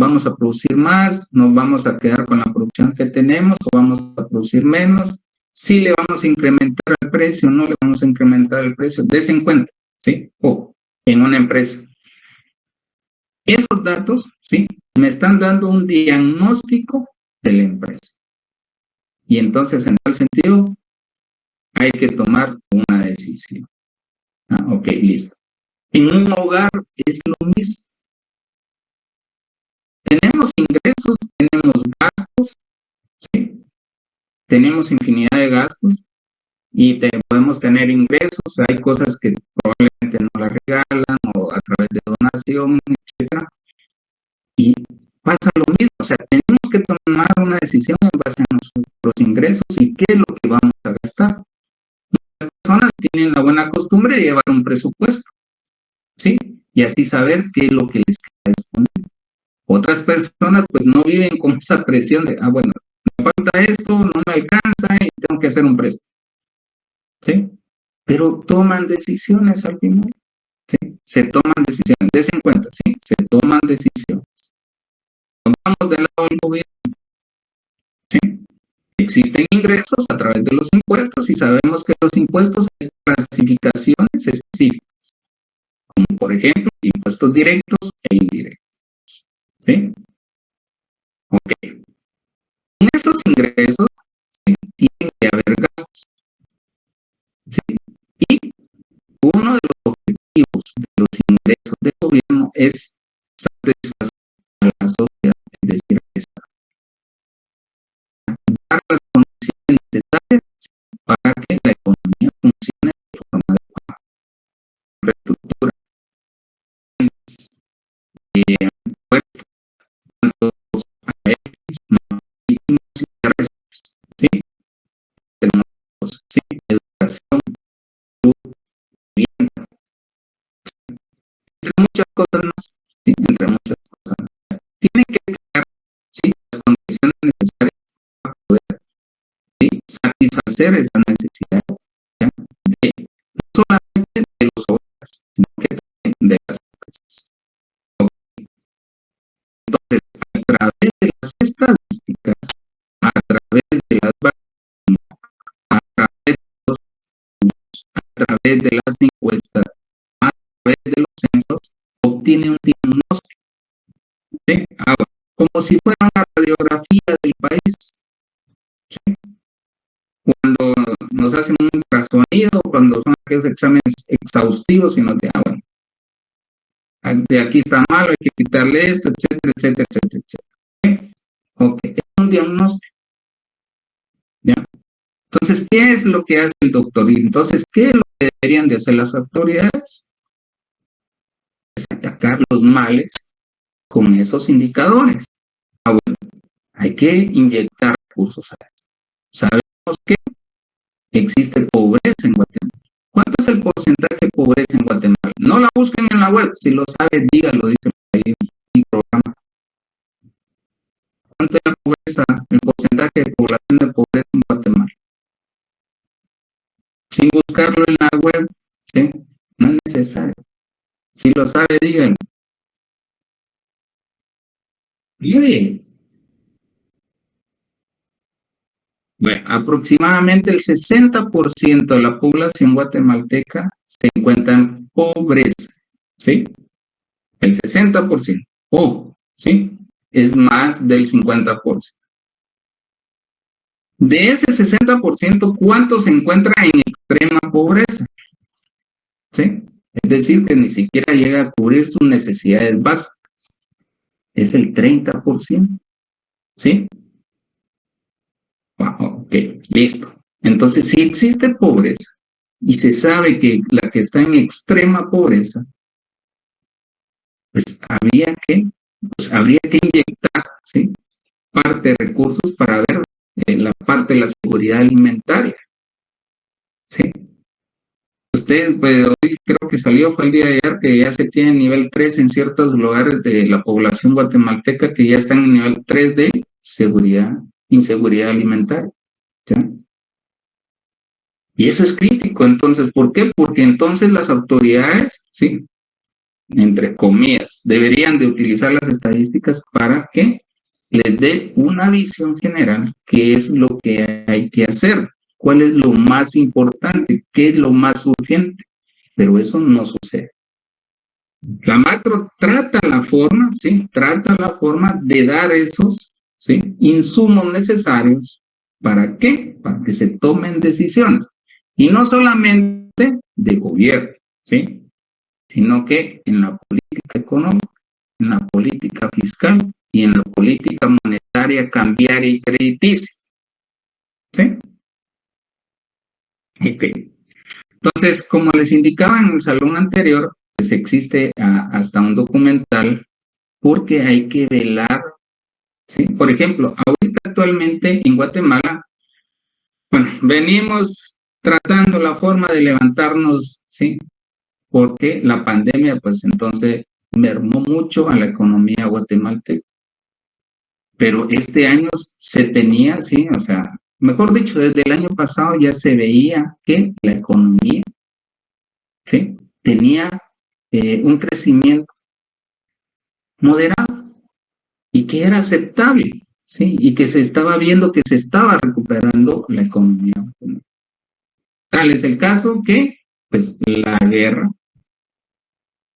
vamos a producir más, nos vamos a quedar con la producción que tenemos o vamos a producir menos, si le vamos a incrementar el precio o no le vamos a incrementar el precio, des en cuenta, ¿sí? O en una empresa. Esos datos, ¿sí? Me están dando un diagnóstico de la empresa. Y entonces, en tal sentido, hay que tomar una decisión. Ok, listo. En un hogar es lo mismo. Tenemos ingresos, tenemos gastos, ¿sí? Tenemos infinidad de gastos y podemos tener ingresos. Hay cosas que probablemente nos las regalan o a través de donación, etcétera. Y pasa lo mismo. O sea, tenemos que tomar una decisión en base a nuestros ingresos y qué es lo que vamos a gastar. Las personas tienen la buena costumbre de llevar un presupuesto, ¿sí? Y así saber qué es lo que les queda disponible. Otras personas pues no viven con esa presión de, bueno, me falta esto, no me alcanza y tengo que hacer un préstamo, ¿sí? Pero toman decisiones al final, ¿sí? Se toman decisiones, des en cuenta, ¿sí? Se toman decisiones. Nos vamos del lado del gobierno, ¿sí? Existen ingresos a través de los impuestos y sabemos que los impuestos hay clasificaciones específicas, como por ejemplo impuestos directos e indirectos, ¿sí? Ok. En esos ingresos, ¿sí? Tienen que haber gastos, ¿sí? Y uno de los objetivos de los ingresos del gobierno es satisfacer a la sociedad, es decir, dar las condiciones necesarias para que la economía funcione de forma adecuada. Reestructura, puertos, tanto aéreos, marítimos y terrestres, ¿sí? Tenemos, ¿sí? Educación, salud, vivienda, entre muchas cosas más, ¿sí? Entre muchas cosas más. Tiene que crear, ¿sí? Las condiciones necesarias para poder, ¿sí? Satisfacer esas necesidades, ¿ya? No solamente de los hogares, sino que también de las empresas. Entonces, a través de las estadísticas, a través de las vacunas, a través de los estudios, a través de las encuestas, a través de los censos, obtiene un diagnóstico, ¿sí? Como si fuera una radiografía del país, ¿sí? Cuando nos hacen un ultrasonido, cuando son aquellos exámenes exhaustivos y nos dicen, bueno, de aquí está malo, hay que quitarle esto, etcétera, etcétera, etcétera, etcétera. Ok, es un diagnóstico, ¿ya? Entonces, ¿qué es lo que hace el doctor? Y entonces, ¿qué es lo que deberían de hacer las autoridades? Es atacar los males con esos indicadores. Bueno, hay que inyectar recursos a eso. Sabemos que existe pobreza en Guatemala. ¿Cuánto es el porcentaje de pobreza en Guatemala? No la busquen en la web, si lo sabe, dígalo, dice ahí en el programa. ¿Cuánto es la pobreza, el porcentaje de población de pobreza en Guatemala? Sin buscarlo en la web, ¿sí? No es necesario. Si lo sabe, díganlo. Bien. Bueno, aproximadamente el 60% de la población guatemalteca se encuentra en pobreza, ¿sí? El 60%. ¿Sí? Es más del 50%. De ese 60%, ¿cuánto se encuentra en extrema pobreza? ¿Sí? Es decir, que ni siquiera llega a cubrir sus necesidades básicas. Es el 30%. ¿Sí? Ok, listo. Entonces, si existe pobreza y se sabe que la que está en extrema pobreza, pues habría que inyectar, ¿sí? Parte de recursos para ver la parte de la seguridad alimentaria, ¿sí? Usted, pues, hoy creo que salió, fue el día de ayer, que ya se tiene nivel 3 en ciertos lugares de la población guatemalteca que ya están en nivel 3 de inseguridad alimentaria, ¿ya? Y eso es crítico, entonces, ¿por qué? Porque entonces las autoridades, ¿sí? entre comillas, deberían de utilizar las estadísticas para que les dé una visión general, qué es lo que hay que hacer, cuál es lo más importante, qué es lo más urgente, pero eso no sucede. La macro trata la forma, ¿sí? Trata la forma de dar esos, ¿sí? Insumos necesarios. ¿Para qué? Para que se tomen decisiones. Y no solamente de gobierno, ¿sí? Sino que en la política económica, en la política fiscal y en la política monetaria, cambiaria y crediticia. ¿Sí? Ok. Entonces, como les indicaba en el salón anterior, pues existe hasta un documental porque hay que velar, ¿sí? Por ejemplo, ahorita actualmente en Guatemala, bueno, venimos tratando la forma de levantarnos, ¿sí? Porque la pandemia, pues entonces mermó mucho a la economía guatemalteca. Pero este año se tenía, sí, o sea, mejor dicho, desde el año pasado ya se veía que la economía, ¿sí? Tenía un crecimiento moderado y que era aceptable, ¿sí? Y que se estaba viendo que se estaba recuperando la economía. Tal es el caso que, pues, la guerra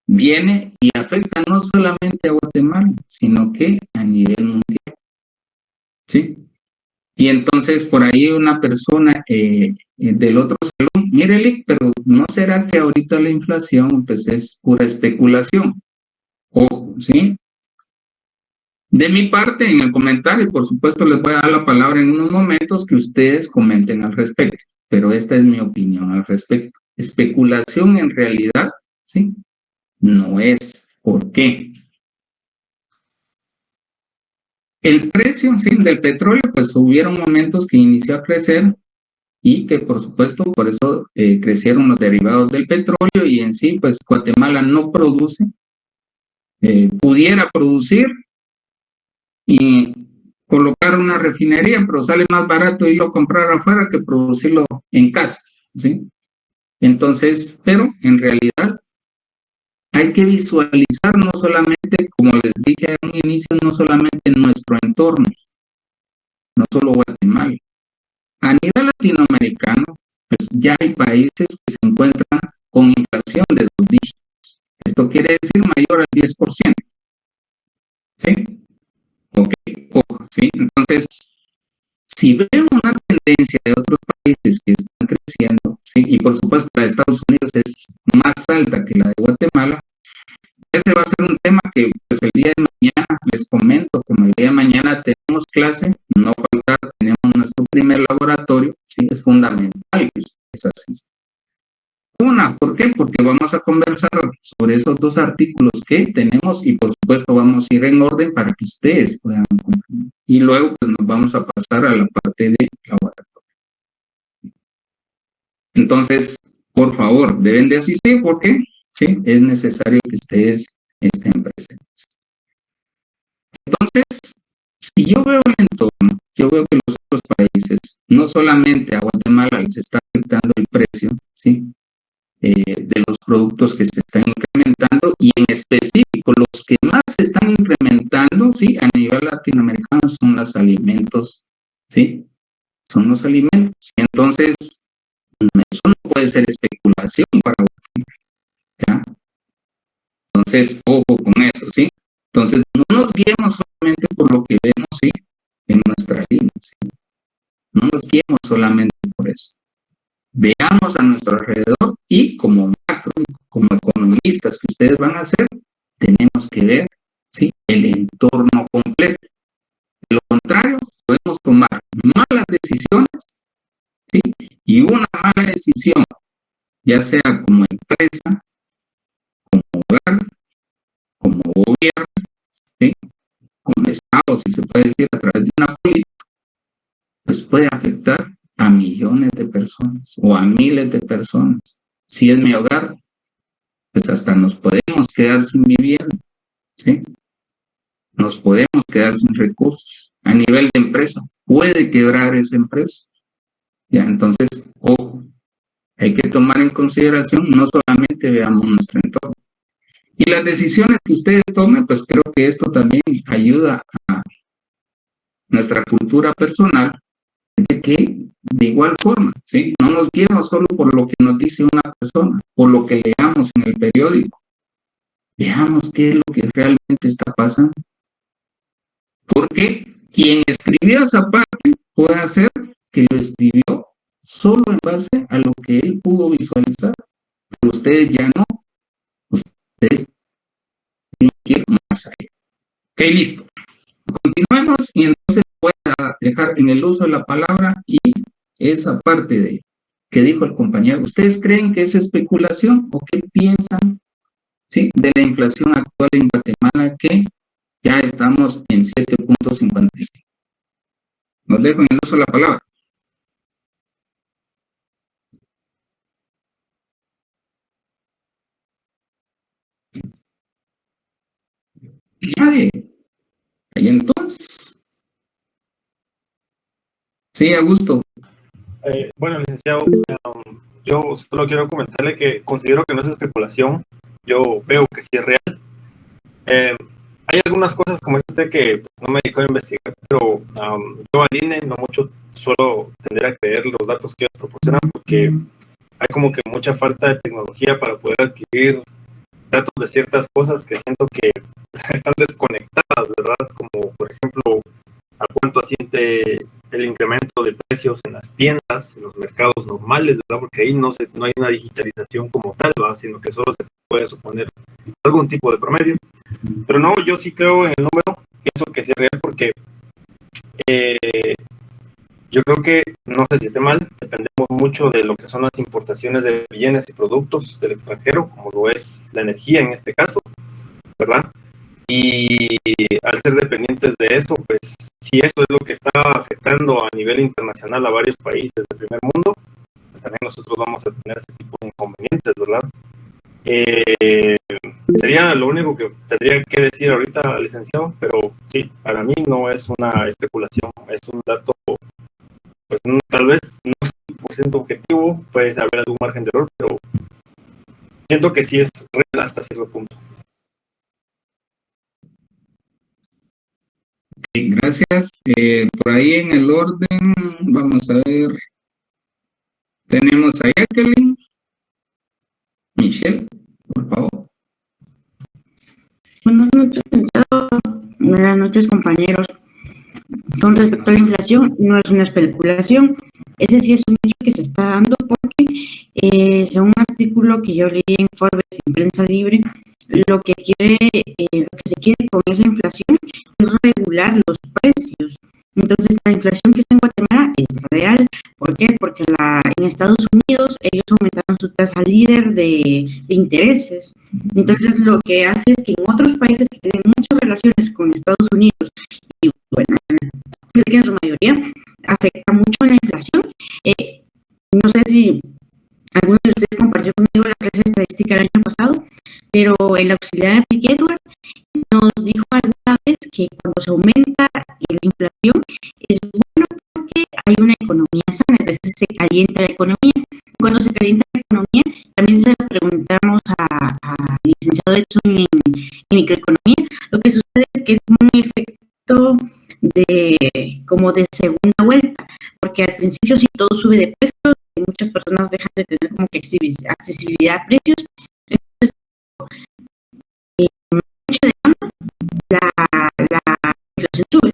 viene y afecta no solamente a Guatemala, sino que a nivel mundial, ¿sí? Y entonces por ahí una persona del otro salón, mire, Lick, pero ¿no será que ahorita la inflación pues es pura especulación? Ojo, ¿sí? De mi parte, en el comentario, por supuesto, les voy a dar la palabra en unos momentos que ustedes comenten al respecto, pero esta es mi opinión al respecto. Especulación en realidad, ¿sí? No es. ¿Por qué? El precio, sí, del petróleo, pues hubieron momentos que inició a crecer y que por supuesto por eso crecieron los derivados del petróleo y en sí, pues Guatemala no produce, pudiera producir y colocar una refinería, pero sale más barato irlo a comprar afuera que producirlo en casa, ¿sí? Entonces, pero en realidad hay que visualizar no solamente, como les dije a un inicio, no solamente en nuestro entorno, no solo Guatemala. A nivel latinoamericano, pues ya hay países que se encuentran con inflación de 2 dígitos. Esto quiere decir mayor al 10%. ¿Sí? Ok, ¿sí? Entonces, si vemos una tendencia de otros países que están creciendo, ¿sí? Y por supuesto la de Estados Unidos es más alta que la de Guatemala, ese va a ser un tema que pues el día de mañana les comento, como el día de mañana tenemos clase, no faltar, tenemos nuestro primer laboratorio, sí, es fundamental que ustedes asistan. Una, ¿por qué? Porque vamos a conversar sobre esos 2 artículos que tenemos y por supuesto vamos a ir en orden para que ustedes puedan comprender. Y luego pues nos vamos a pasar a la parte de laboratorio. Entonces, por favor, deben de asistir porque sí, es necesario que ustedes estén presentes. Entonces, si yo veo el entorno, yo veo que los otros países, no solamente a Guatemala les está afectando el precio, ¿sí? De los productos que se están incrementando y en específico los que más se están incrementando, ¿sí? A nivel latinoamericano son los alimentos, ¿sí? Son los alimentos. Entonces, eso no puede ser especulación para Guatemala, ¿ya? Entonces, ojo con eso, ¿sí? Entonces, no nos guiemos solamente por lo que vemos, ¿sí? En nuestra línea, ¿sí? No nos guiemos solamente por eso. Veamos a nuestro alrededor y como macro, como economistas que ustedes van a hacer, tenemos que ver, ¿sí? El entorno completo. De lo contrario, podemos tomar malas decisiones, ¿sí? Y una mala decisión, ya sea como empresa, como hogar, como gobierno, ¿sí? Como Estado, si se puede decir, a través de una política, pues puede afectar a millones de personas o a miles de personas. Si es mi hogar, pues hasta nos podemos quedar sin vivienda, ¿sí? Nos podemos quedar sin recursos. A nivel de empresa, puede quebrar esa empresa. ¿Ya? Entonces, ojo, hay que tomar en consideración, no solamente veamos nuestro entorno. Y las decisiones que ustedes tomen, pues creo que esto también ayuda a nuestra cultura personal, de que de igual forma, ¿sí? No nos guiemos solo por lo que nos dice una persona, por lo que leamos en el periódico. Veamos qué es lo que realmente está pasando. Porque quien escribió esa parte puede ser que lo escribió solo en base a lo que él pudo visualizar, pero ustedes ya no, ustedes tienen que ir más allá. Ok, listo. Continuemos y entonces voy a dejar en el uso de la palabra y esa parte de que dijo el compañero. ¿Ustedes creen que es especulación o qué piensan, sí, de la inflación actual en Guatemala, que ya estamos en 7.55? Nos dejo en el uso de la palabra. Nadie. Y entonces, sí, Augusto. Bueno, licenciado, yo solo quiero comentarle que considero que no es especulación. Yo veo que sí es real. Hay algunas cosas, como usted, que no me dedico a investigar, pero yo al INE no mucho suelo tender a creer los datos que ellos proporcionan, porque hay como que mucha falta de tecnología para poder adquirir datos de ciertas cosas que siento que están desconectadas, ¿verdad? Como, por ejemplo, a cuánto asiente el incremento de precios en las tiendas, en los mercados normales, ¿verdad? Porque ahí no hay una digitalización como tal, ¿verdad? Sino que solo se puede suponer algún tipo de promedio. Pero no, yo sí creo en el número, pienso que sí es real, porque yo creo que, no sé si esté mal, dependemos mucho de lo que son las importaciones de bienes y productos del extranjero, como lo es la energía en este caso, ¿verdad? Y al ser dependientes de eso, pues si eso es lo que está afectando a nivel internacional a varios países del primer mundo, pues también nosotros vamos a tener ese tipo de inconvenientes, ¿verdad? Sería lo único que tendría que decir ahorita, licenciado, pero sí, para mí no es una especulación, es un dato, pues tal vez no es 100% objetivo, puede haber algún margen de error, pero siento que sí es real hasta cierto punto. Gracias. Por ahí en el orden, vamos a ver. Tenemos a Jacqueline. Michelle, por favor. Buenas noches, buenas noches, compañeros. Con respecto a la inflación, no es una especulación. Ese sí es un hecho que se está dando porque, según un artículo que yo leí en Forbes en Prensa Libre, lo que se quiere con esa inflación es regular los precios. Entonces, la inflación que está en Guatemala es real. ¿Por qué? Porque en Estados Unidos ellos aumentaron su tasa líder de intereses. Entonces, lo que hace es que en otros países que tienen muchas relaciones con Estados Unidos, y bueno, que en su mayoría afecta mucho la inflación. No sé si alguno de ustedes compartió conmigo la clase de estadística del año pasado, pero el auxiliar de Apliqué, nos dijo alguna vez que cuando se aumenta la inflación es bueno porque hay una economía sana, es decir, se calienta la economía. Cuando se calienta la economía, también se lo preguntamos al licenciado Edson en microeconomía, lo que sucede es que es un efecto como de segunda vuelta, porque al principio sí todo sube de precios, muchas personas dejan de tener como que accesibilidad a precios, entonces mucha demanda, la inflación sube.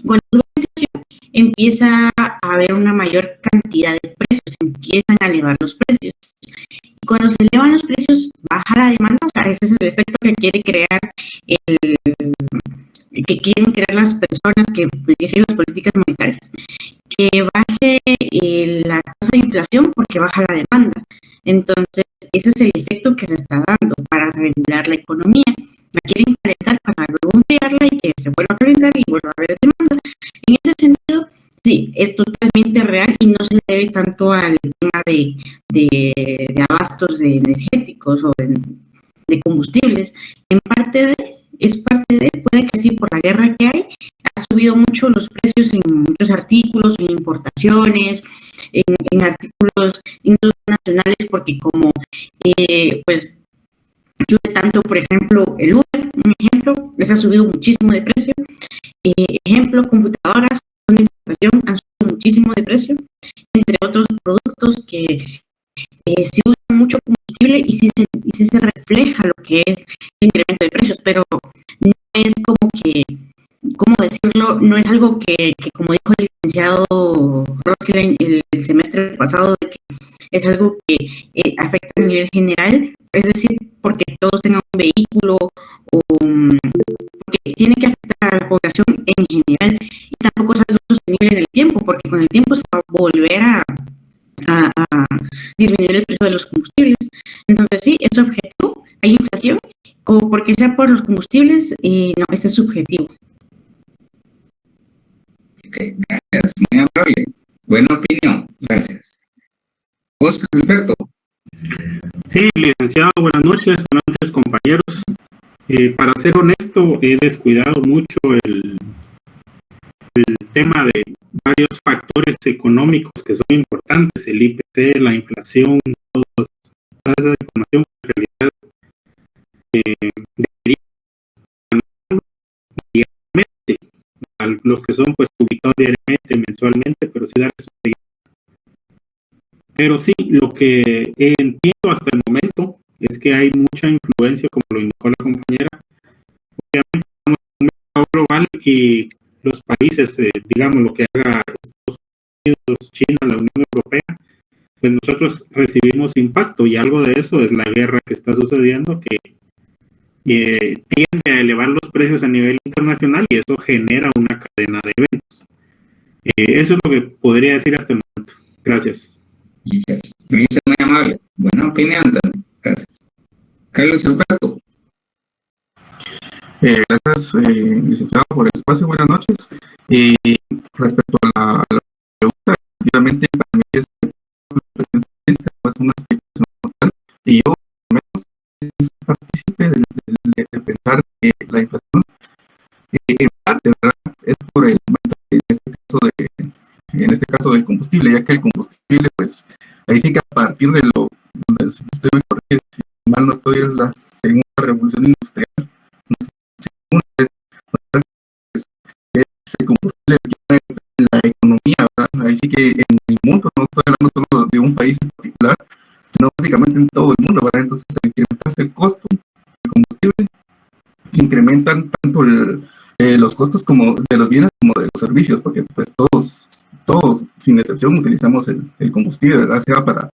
Cuando sube la inflación, empieza a haber una mayor cantidad de precios, empiezan a elevar los precios. Y cuando se elevan los precios, baja la demanda, o sea, ese es el efecto que quiere crear que quieren crear las personas que dirigen las políticas monetarias, que baje la tasa de inflación porque baja la demanda. Entonces, ese es el efecto que se está dando para regular la economía. La quieren calentar para luego enfriarla y que se vuelva a calentar y vuelva a haber demanda. En ese sentido, sí, es totalmente real y no se debe tanto al tema de abastos de energéticos o de combustibles. Es parte de, puede que sí, por la guerra que hay, ha subido mucho los precios en muchos artículos, en importaciones, en artículos incluso nacionales, porque como pues sube tanto, por ejemplo, el Uber, un ejemplo, les ha subido muchísimo de precio. Ejemplo, computadoras de importación han subido muchísimo de precio, entre otros productos que sí usan mucho combustible y sí se refleja lo que es el incremento de precios, pero no es como que, ¿cómo decirlo? No es algo que como dijo el licenciado Rossi el semestre pasado, de que es algo que afecta a nivel general, es decir, porque todos tengan un vehículo o porque tiene que afectar a la población en general, y tampoco es algo sostenible en el tiempo, porque con el tiempo se va a volver a disminuir el precio de los combustibles. Entonces sí, es subjetivo, hay inflación, como porque sea por los combustibles, no, ese es subjetivo. Okay, gracias, muy amable. Buena opinión, gracias. Oscar Alberto. Sí, licenciado, buenas noches compañeros. Para ser honesto, he descuidado mucho el tema de varios factores económicos que son importantes, el IPC, la inflación, toda esa información que en realidad debería diariamente a los que son pues publicados diariamente, mensualmente, pero sí darles un seguimiento. Pero sí, lo que entiendo hasta el momento es que hay mucha influencia, como lo indicó la compañera. Obviamente estamos en un mercado global y los países, digamos, lo que haga Estados Unidos, China, la Unión Europea, pues nosotros recibimos impacto, y algo de eso es la guerra que está sucediendo, que tiende a elevar los precios a nivel internacional, y eso genera una cadena de eventos. Eso es lo que podría decir hasta el momento. Gracias. Gracias, muy amable. Buena opinión también, gracias. Carlos Alberto. Gracias, licenciado, por el espacio. Buenas noches. Respecto a la pregunta, efectivamente, para mí es una explicación total, y yo, al menos, partícipe de pensar que la inflación, en parte, ¿verdad?, es por el aumento, en este caso del combustible, ya que el combustible, pues, ahí sí que a partir de lo, si usted me corrige, si mal no estoy, es la segunda revolución industrial. Ese combustible en la economía, ¿verdad? Ahí sí que en el mundo, no estoy hablando solo de un país en particular, sino básicamente en todo el mundo, ¿verdad? Entonces, al incrementarse el costo del combustible, se incrementan tanto los costos como de los bienes como de los servicios, porque pues todos sin excepción utilizamos el combustible, ¿verdad? Sea para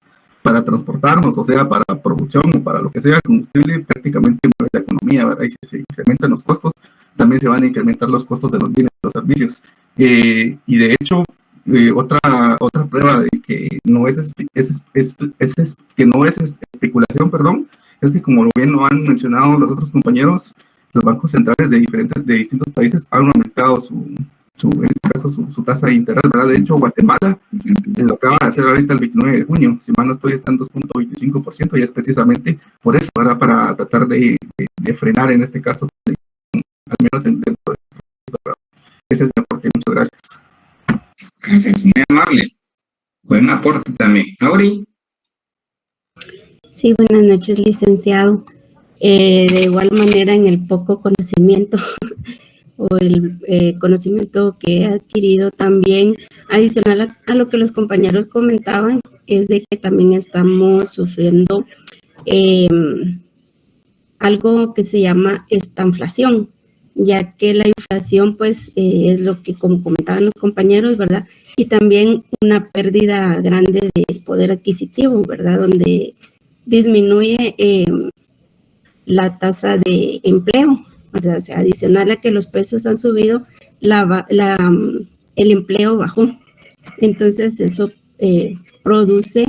transportarnos, o sea para producción, o para lo que sea. El combustible prácticamente mueve la economía, ¿verdad? Y si se incrementan los costos, también se van a incrementar los costos de los bienes y los servicios. Y de hecho, otra prueba de que no es especulación, perdón, es que, como bien lo han mencionado los otros compañeros, los bancos centrales de distintos países han aumentado en este caso su tasa de interés, ¿verdad? De hecho, Guatemala lo acaba de hacer ahorita el 29 de junio, si mal no estoy, está en 2.25%, y es precisamente por eso, ¿verdad? Para tratar de frenar, en este caso, al menos dentro de ese es mi aporte. Muchas gracias. Gracias, muy amable. Buen aporte también. Auri. Sí, buenas noches, licenciado. De igual manera, en el poco conocimiento o el conocimiento que he adquirido, también adicional a lo que los compañeros comentaban, es de que también estamos sufriendo algo que se llama estanflación, ya que la inflación pues es lo que, como comentaban los compañeros, ¿verdad? Y también una pérdida grande de poder adquisitivo, ¿verdad? Donde disminuye la tasa de empleo, ¿verdad? O sea, adicional a que los precios han subido, el empleo bajó. Entonces eso produce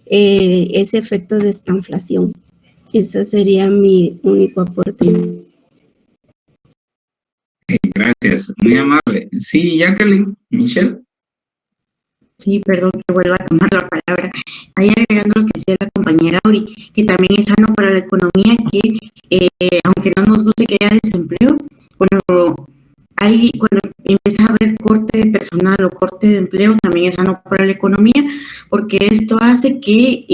ese efecto de estanflación. Ese sería mi único aporte. Gracias, muy amable. Sí, Jacqueline, Michelle. Sí, perdón que vuelva a tomar la palabra. Ahí agregando lo que decía la compañera Auri, que también es sano para la economía, que aunque no nos guste que haya desempleo, cuando empieza a haber corte de personal o corte de empleo, también es sano para la economía, porque esto hace que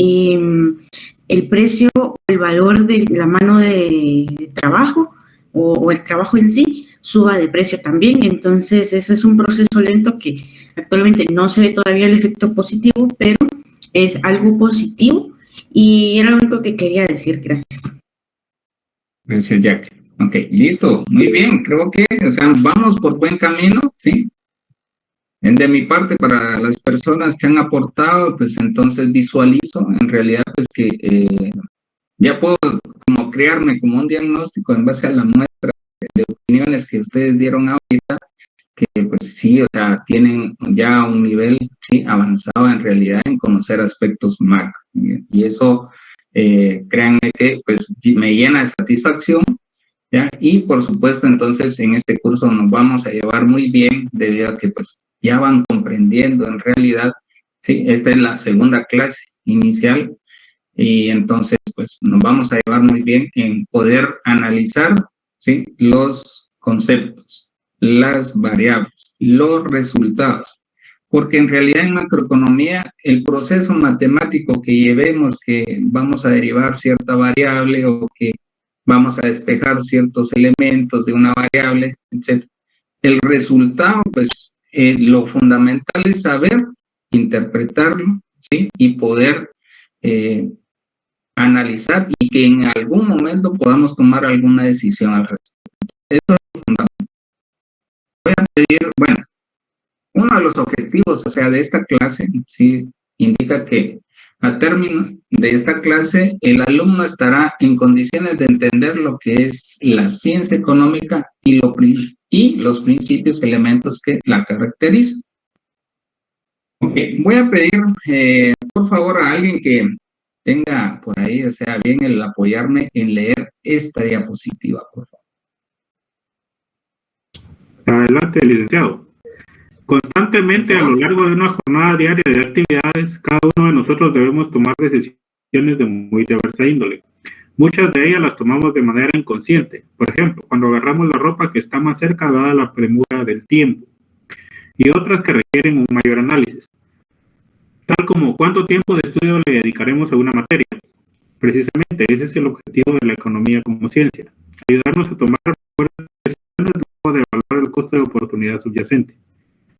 el precio o el valor de la mano de trabajo o el trabajo en sí suba de precio también. Entonces, ese es un proceso lento que actualmente no se ve todavía el efecto positivo, pero es algo positivo y era lo único que quería decir. Gracias. Gracias, Jack. Ok, listo, muy bien, creo que, o sea, vamos por buen camino, ¿sí? De mi parte, para las personas que han aportado, pues entonces visualizo en realidad pues que ya puedo como crearme como un diagnóstico en base a la muestra de opiniones que ustedes dieron ahorita, que pues sí, o sea, tienen ya un nivel, sí, avanzado en realidad en conocer aspectos macro. Y eso, créanme que pues me llena de satisfacción, ¿ya? Y por supuesto, entonces en este curso nos vamos a llevar muy bien debido a que pues ya van comprendiendo en realidad, sí, esta es la segunda clase inicial y entonces pues nos vamos a llevar muy bien en poder analizar, sí, los conceptos, las variables, los resultados, porque en realidad en macroeconomía el proceso matemático que llevemos, que vamos a derivar cierta variable o que vamos a despejar ciertos elementos de una variable, etc. El resultado, pues, lo fundamental es saber interpretarlo, ¿sí? Y poder analizar y que en algún momento podamos tomar alguna decisión al respecto. Eso es lo fundamental. Voy a pedir, bueno, uno de los objetivos, o sea, de esta clase, sí, indica que a término de esta clase, el alumno estará en condiciones de entender lo que es la ciencia económica y los principios, elementos que la caracterizan. Okay. Voy a pedir, por favor, a alguien que tenga por ahí, o sea, bien el apoyarme en leer esta diapositiva, por favor. Adelante, licenciado. Constantemente a lo largo de una jornada diaria de actividades, cada uno de nosotros debemos tomar decisiones de muy diversa índole. Muchas de ellas las tomamos de manera inconsciente. Por ejemplo, cuando agarramos la ropa que está más cerca dada la premura del tiempo. Y otras que requieren un mayor análisis. Tal como cuánto tiempo de estudio le dedicaremos a una materia. Precisamente ese es el objetivo de la economía como ciencia. Ayudarnos a tomar mejores decisiones luego de evaluar el costo de oportunidad subyacente.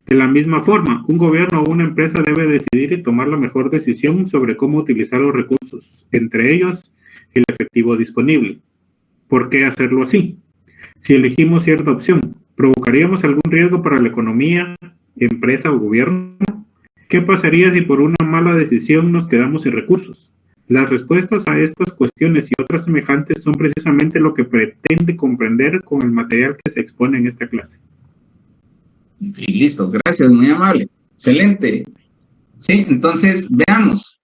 De la misma forma, un gobierno o una empresa debe decidir y tomar la mejor decisión sobre cómo utilizar los recursos, entre ellos el efectivo disponible. ¿Por qué hacerlo así? Si elegimos cierta opción, ¿provocaríamos algún riesgo para la economía, empresa o gobierno? ¿Qué pasaría si por una mala decisión nos quedamos sin recursos? Las respuestas a estas cuestiones y otras semejantes son precisamente lo que pretende comprender con el material que se expone en esta clase. Y listo, gracias, muy amable. Excelente. Sí, entonces veamos.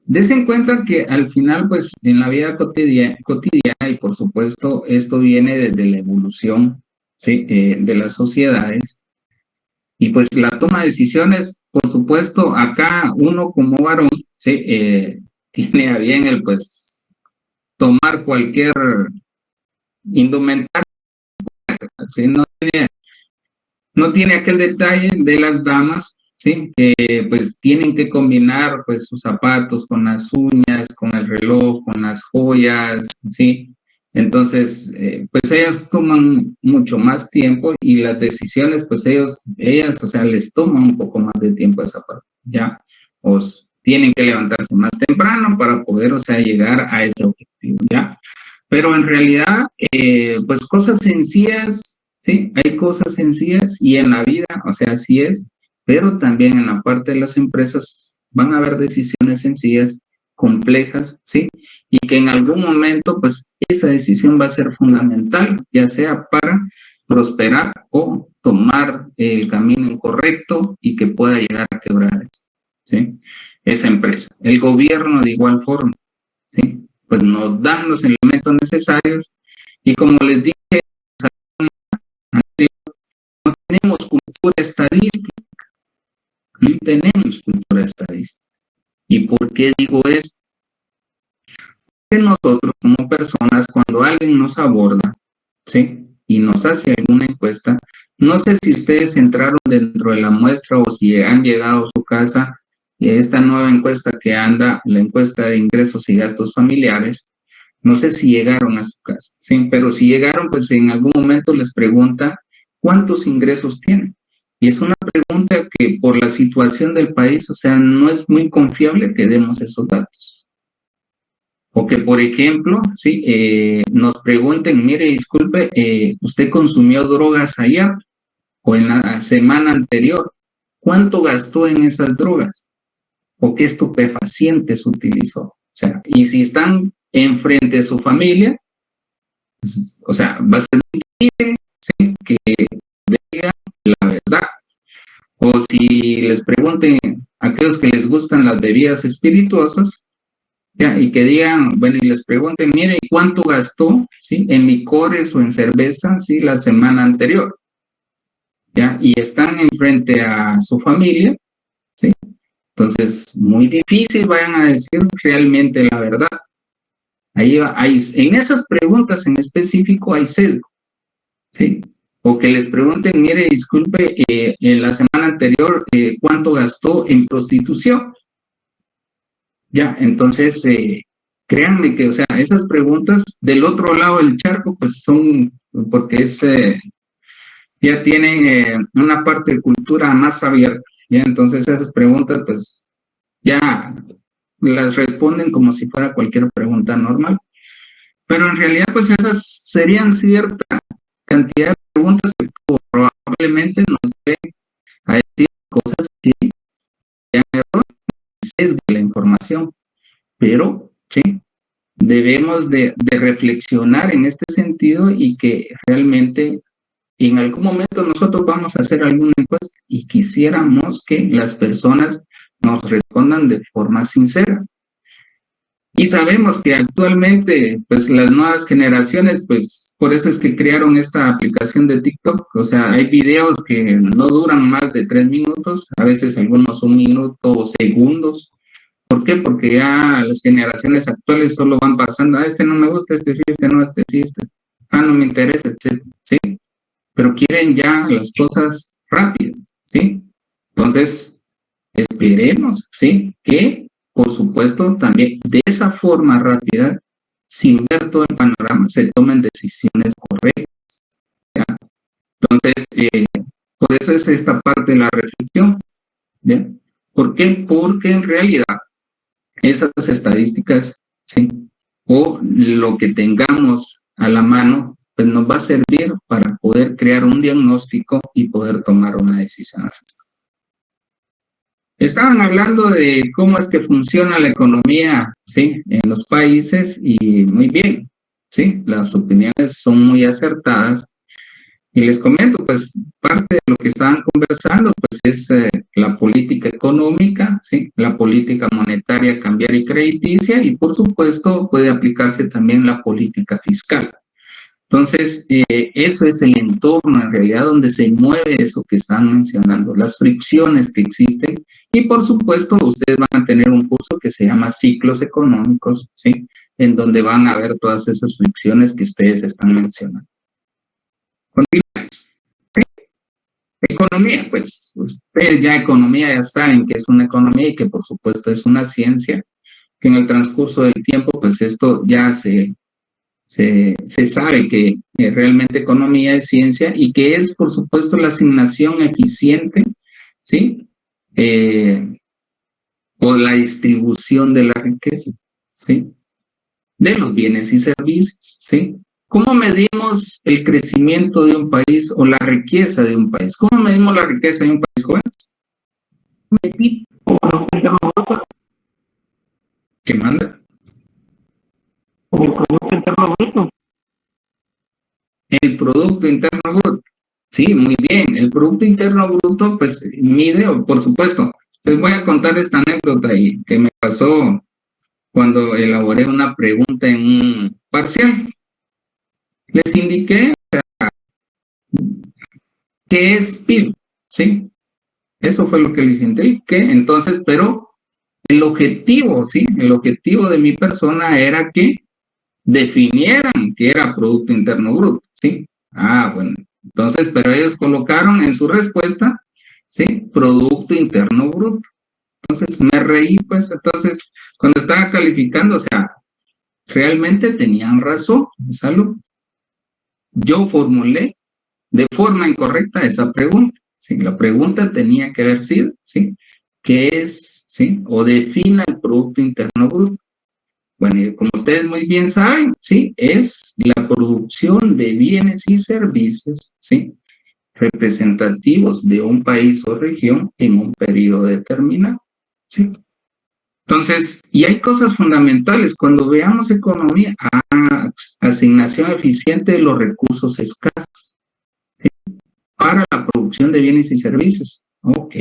Dese en cuenta que al final, pues, en la vida cotidiana y por supuesto, esto viene desde la evolución, ¿sí? De las sociedades. Y pues la toma de decisiones, por supuesto, acá uno como varón, ¿sí? Tiene a bien el, pues, tomar cualquier indumentaria, ¿sí? No tiene aquel detalle de las damas, ¿sí? Que pues tienen que combinar pues sus zapatos con las uñas, con el reloj, con las joyas, ¿sí? Entonces, pues ellas toman mucho más tiempo y las decisiones, pues ellas, o sea, les toman un poco más de tiempo esa parte, ¿ya? O tienen que levantarse más temprano para poder, o sea, llegar a ese objetivo, ¿ya? Pero en realidad, pues cosas sencillas, ¿sí? Hay cosas sencillas y en la vida, o sea, así es, pero también en la parte de las empresas van a haber decisiones sencillas, complejas, ¿sí? Y que en algún momento, pues, esa decisión va a ser fundamental, ya sea para prosperar o tomar el camino incorrecto y que pueda llegar a quebrar, ¿sí? Esa empresa. El gobierno de igual forma, ¿sí? Pues nos dan los elementos necesarios y como les dije, no tenemos cultura estadística, no tenemos cultura estadística. ¿Y por qué digo esto? Porque nosotros como personas, cuando alguien nos aborda, ¿sí? Y nos hace alguna encuesta, no sé si ustedes entraron dentro de la muestra o si han llegado a su casa esta nueva encuesta que anda, la encuesta de ingresos y gastos familiares, no sé si llegaron a su casa, ¿sí? Pero si llegaron, pues en algún momento les pregunta cuántos ingresos tienen. Y es una pregunta que por la situación del país, o sea, no es muy confiable que demos esos datos. O que, por ejemplo, ¿sí? Nos pregunten, mire, disculpe, ¿usted consumió drogas ayer o en la semana anterior? ¿Cuánto gastó en esas drogas? ¿O qué estupefacientes utilizó? O sea, y si están enfrente de su familia, pues, o sea, va a ser difícil, ¿sí? Que digan la verdad. O si les pregunten a aquellos que les gustan las bebidas espirituosas, ¿ya? Y que digan, bueno, y les pregunten, mire, ¿cuánto gastó, ¿sí? En licores o en cerveza, ¿sí? La semana anterior, ¿ya? Y están enfrente a su familia, ¿sí? Entonces, muy difícil vayan a decir realmente la verdad. Ahí hay, en esas preguntas en específico hay sesgo, ¿sí? O que les pregunten, mire, disculpe, en la semana anterior, ¿cuánto gastó en prostitución? Ya, entonces, créanme que, o sea, esas preguntas del otro lado del charco, pues son, porque es, ya tienen una parte de cultura más abierta, ya, entonces esas preguntas, pues, ya las responden como si fuera cualquier pregunta normal. Pero en realidad, pues esas serían cierta cantidad de preguntas que probablemente nos lleven a decir cosas que ya error sesgo la información. Pero, sí, debemos de reflexionar en este sentido y que realmente en algún momento nosotros vamos a hacer alguna encuesta y quisiéramos que las personas nos respondan de forma sincera. Y sabemos que actualmente, pues las nuevas generaciones, pues por eso es que crearon esta aplicación de TikTok. O sea, hay videos que no duran más de 3 minutos, a veces algunos 1 minuto o segundos. ¿Por qué? Porque ya las generaciones actuales solo van pasando, este no me gusta, este sí, este no, este sí, este, no me interesa, etc. ¿Sí? Pero quieren ya las cosas rápidas, ¿sí? Entonces, esperemos, ¿sí? Que, por supuesto, también de esa forma rápida, sin ver todo el panorama, se tomen decisiones correctas, ¿ya? Entonces, por eso es esta parte de la reflexión, ¿ya? ¿Por qué? Porque en realidad esas estadísticas, ¿sí? O lo que tengamos a la mano, pues nos va a servir para poder crear un diagnóstico y poder tomar una decisión. Estaban hablando de cómo es que funciona la economía, ¿sí? En los países y muy bien, ¿sí? Las opiniones son muy acertadas. Y les comento, pues, parte de lo que estaban conversando, pues, es la política económica, ¿sí? La política monetaria cambiaria y crediticia, y por supuesto puede aplicarse también la política fiscal. Entonces, eso es el entorno en realidad donde se mueve eso que están mencionando, las fricciones que existen, y por supuesto ustedes van a tener un curso que se llama ciclos económicos, ¿sí? En donde van a ver todas esas fricciones que ustedes están mencionando. Continuamos. ¿Sí? Economía, pues ustedes ya economía ya saben que es una economía y que por supuesto es una ciencia, que en el transcurso del tiempo, pues esto ya se sabe que realmente economía es ciencia y que es, por supuesto, la asignación eficiente, ¿sí? O la distribución de la riqueza, ¿sí? De los bienes y servicios, ¿sí? ¿Cómo medimos el crecimiento de un país o la riqueza de un país? ¿Cómo medimos la riqueza de un país, jóvenes? El PIB. ¿Qué manda? El Producto Interno Bruto. El Producto Interno Bruto. Sí, muy bien. El Producto Interno Bruto, pues, mide, por supuesto. Les voy a contar esta anécdota ahí que me pasó cuando elaboré una pregunta en un parcial. Les indiqué qué es PIB, ¿sí? Eso fue lo que les indiqué. Entonces, pero el objetivo, ¿sí? El objetivo de mi persona era que definieran qué era Producto Interno Bruto, ¿sí? Bueno. Entonces, pero ellos colocaron en su respuesta, ¿sí? Producto Interno Bruto. Entonces me reí, pues, entonces, cuando estaba calificando, o sea, realmente tenían razón, Salud. Yo formulé de forma incorrecta esa pregunta. ¿Sí? La pregunta tenía que haber sido, ¿sí? ¿Qué es, sí? O defina el Producto Interno Bruto. Bueno, y como ustedes muy bien saben, ¿sí? Es la producción de bienes y servicios, ¿sí? Representativos de un país o región en un periodo determinado, ¿sí? Entonces, y hay cosas fundamentales. Cuando veamos economía, asignación eficiente de los recursos escasos, ¿sí? Para la producción de bienes y servicios. Ok.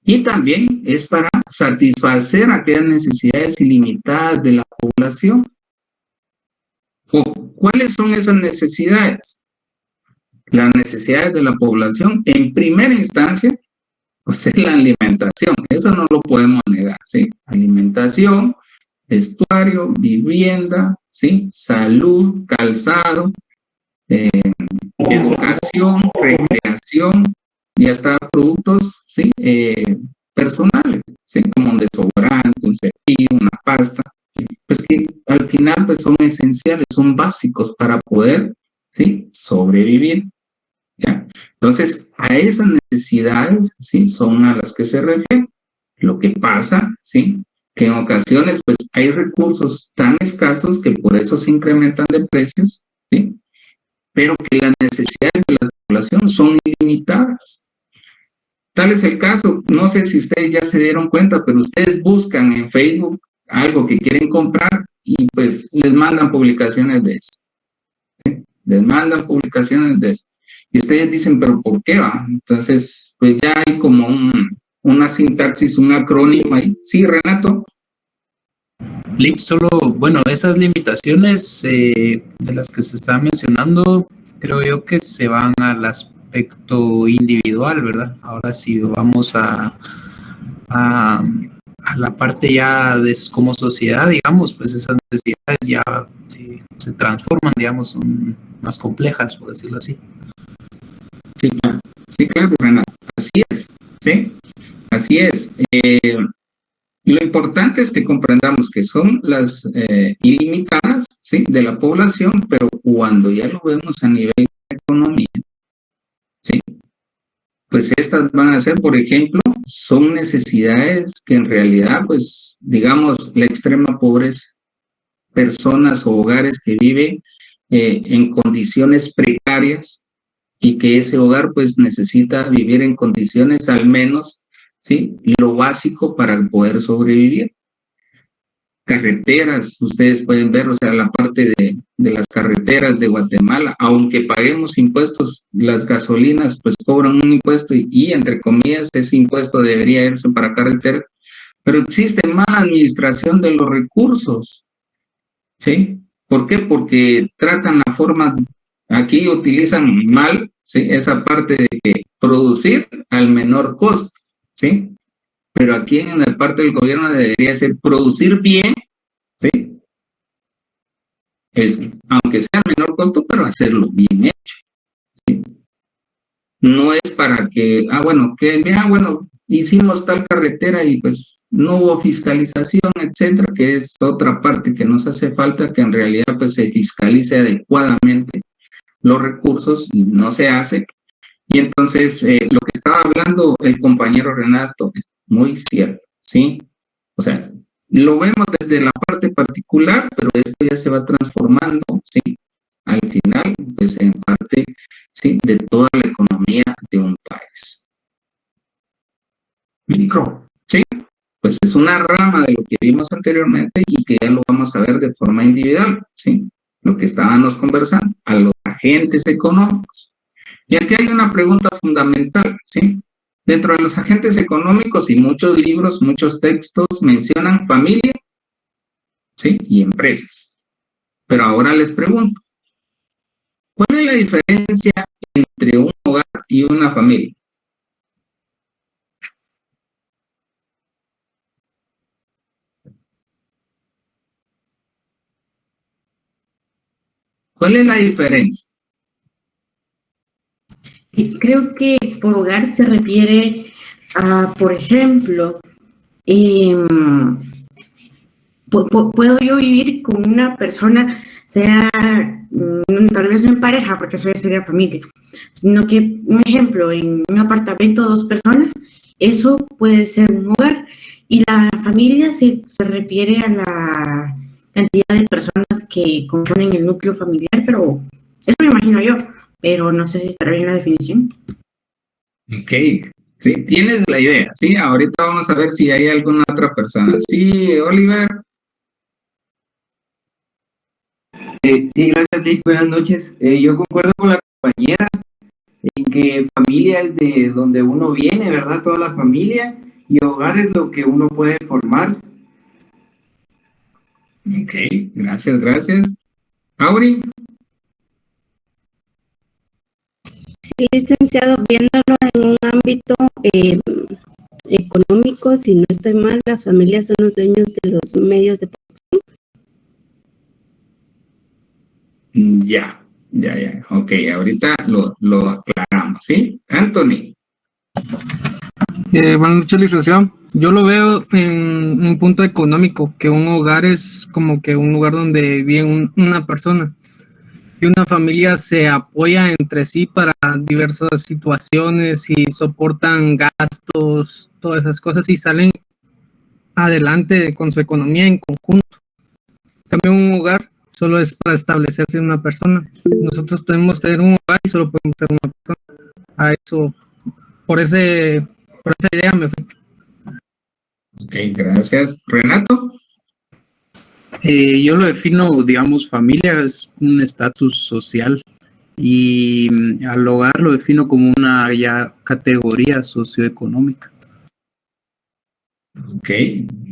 Y también es para satisfacer aquellas necesidades ilimitadas de la población. ¿Cuáles son esas necesidades? Las necesidades de la población, en primera instancia, pues es la alimentación. Eso no lo podemos negar, ¿sí? Alimentación, vestuario, vivienda, ¿sí? Salud, calzado, educación, recreación y hasta productos, ¿sí? Personales, ¿sí? Como un desodorante, un cepillo, una pasta, pues que al final pues son esenciales, son básicos para poder, ¿sí? Sobrevivir, ¿ya? Entonces, a esas necesidades, ¿sí? Son a las que se refiere. Lo que pasa, ¿sí? Que en ocasiones pues hay recursos tan escasos que por eso se incrementan de precios, ¿sí? Pero que las necesidades de la población son ilimitadas. Tal es el caso, no sé si ustedes ya se dieron cuenta, pero ustedes buscan en Facebook algo que quieren comprar y pues les mandan publicaciones de eso. ¿Sí? Les mandan publicaciones de eso. Y ustedes dicen, ¿pero por qué va? Entonces, pues ya hay como una sintaxis, un acrónimo ahí. Sí, Renato. Lick, solo, bueno, esas limitaciones de las que se está mencionando, creo yo que se van al aspecto individual, ¿verdad? Ahora sí vamos a la parte ya de como sociedad, digamos, pues esas necesidades ya se transforman, digamos, son más complejas, por decirlo así. Sí, claro, Renato, así es, ¿sí? Así es. Lo importante es que comprendamos que son las ilimitadas, ¿sí? De la población, pero cuando ya lo vemos a nivel de economía, ¿sí? Pues estas van a ser, por ejemplo, son necesidades que en realidad, pues, digamos, la extrema pobreza, personas o hogares que viven en condiciones precarias y que ese hogar, pues, necesita vivir en condiciones al menos, ¿sí? Lo básico para poder sobrevivir. Carreteras, ustedes pueden ver, o sea, la parte de las carreteras de Guatemala, aunque paguemos impuestos, las gasolinas pues cobran un impuesto y entre comillas ese impuesto debería irse para carreteras, pero existe mala administración de los recursos, ¿sí? ¿Por qué? Porque tratan la forma, aquí utilizan mal, ¿sí? Esa parte de que producir al menor costo, ¿sí? Pero aquí en la parte del gobierno debería ser producir bien, ¿sí? Aunque sea al menor costo, pero hacerlo bien hecho, ¿sí? No es para que, bueno, hicimos tal carretera y pues no hubo fiscalización, etcétera, que es otra parte que nos hace falta, que en realidad pues se fiscalice adecuadamente los recursos y no se hace. Y entonces lo que estaba hablando el compañero Renato es muy cierto, ¿sí? O sea, lo vemos desde la parte particular, pero esto ya se va transformando, ¿sí? Al final, pues en parte, ¿sí? De toda la economía de un país. Micro, ¿sí? Pues es una rama de lo que vimos anteriormente y que ya lo vamos a ver de forma individual, ¿sí? Lo que estábamos conversando, a los agentes económicos. Y aquí hay una pregunta fundamental, ¿sí? Dentro de los agentes económicos y muchos libros, muchos textos mencionan familia, ¿sí? Y empresas. Pero ahora les pregunto, ¿cuál es la diferencia entre un hogar y una familia? ¿Cuál es la diferencia? Creo que por hogar se refiere a, por ejemplo, puedo yo vivir con una persona, sea tal vez no en pareja, porque eso ya sería familia, sino que, un ejemplo, en un apartamento 2 personas, eso puede ser un hogar, y la familia se refiere a la cantidad de personas que componen el núcleo familiar, pero eso me imagino yo, pero no sé si estará bien la definición. Ok, sí, tienes la idea, sí, ahorita vamos a ver si hay alguna otra persona. Sí, Oliver. Sí, gracias, Dick. Buenas noches. Yo concuerdo con la compañera en que familia es de donde uno viene, ¿verdad? Toda la familia, y hogar es lo que uno puede formar. Ok, gracias. Auri. Sí, licenciado, viéndolo en un ámbito económico, si no estoy mal, la familia son los dueños de los medios de producción. Ya. Ok, ahorita lo aclaramos, ¿sí? Anthony. Buenas noches, licenciado. Yo lo veo en un punto económico, que un hogar es como que un lugar donde vive una persona y una familia se apoya entre sí para diversas situaciones y soportan gastos, todas esas cosas y salen adelante con su economía en conjunto. También un hogar solo es para establecerse una persona. Nosotros podemos tener un hogar y solo podemos ser una persona. A eso, por esa idea me fui. Ok, gracias. Renato. Yo lo defino, digamos, familia es un estatus social y al hogar lo defino como una ya categoría socioeconómica. Ok,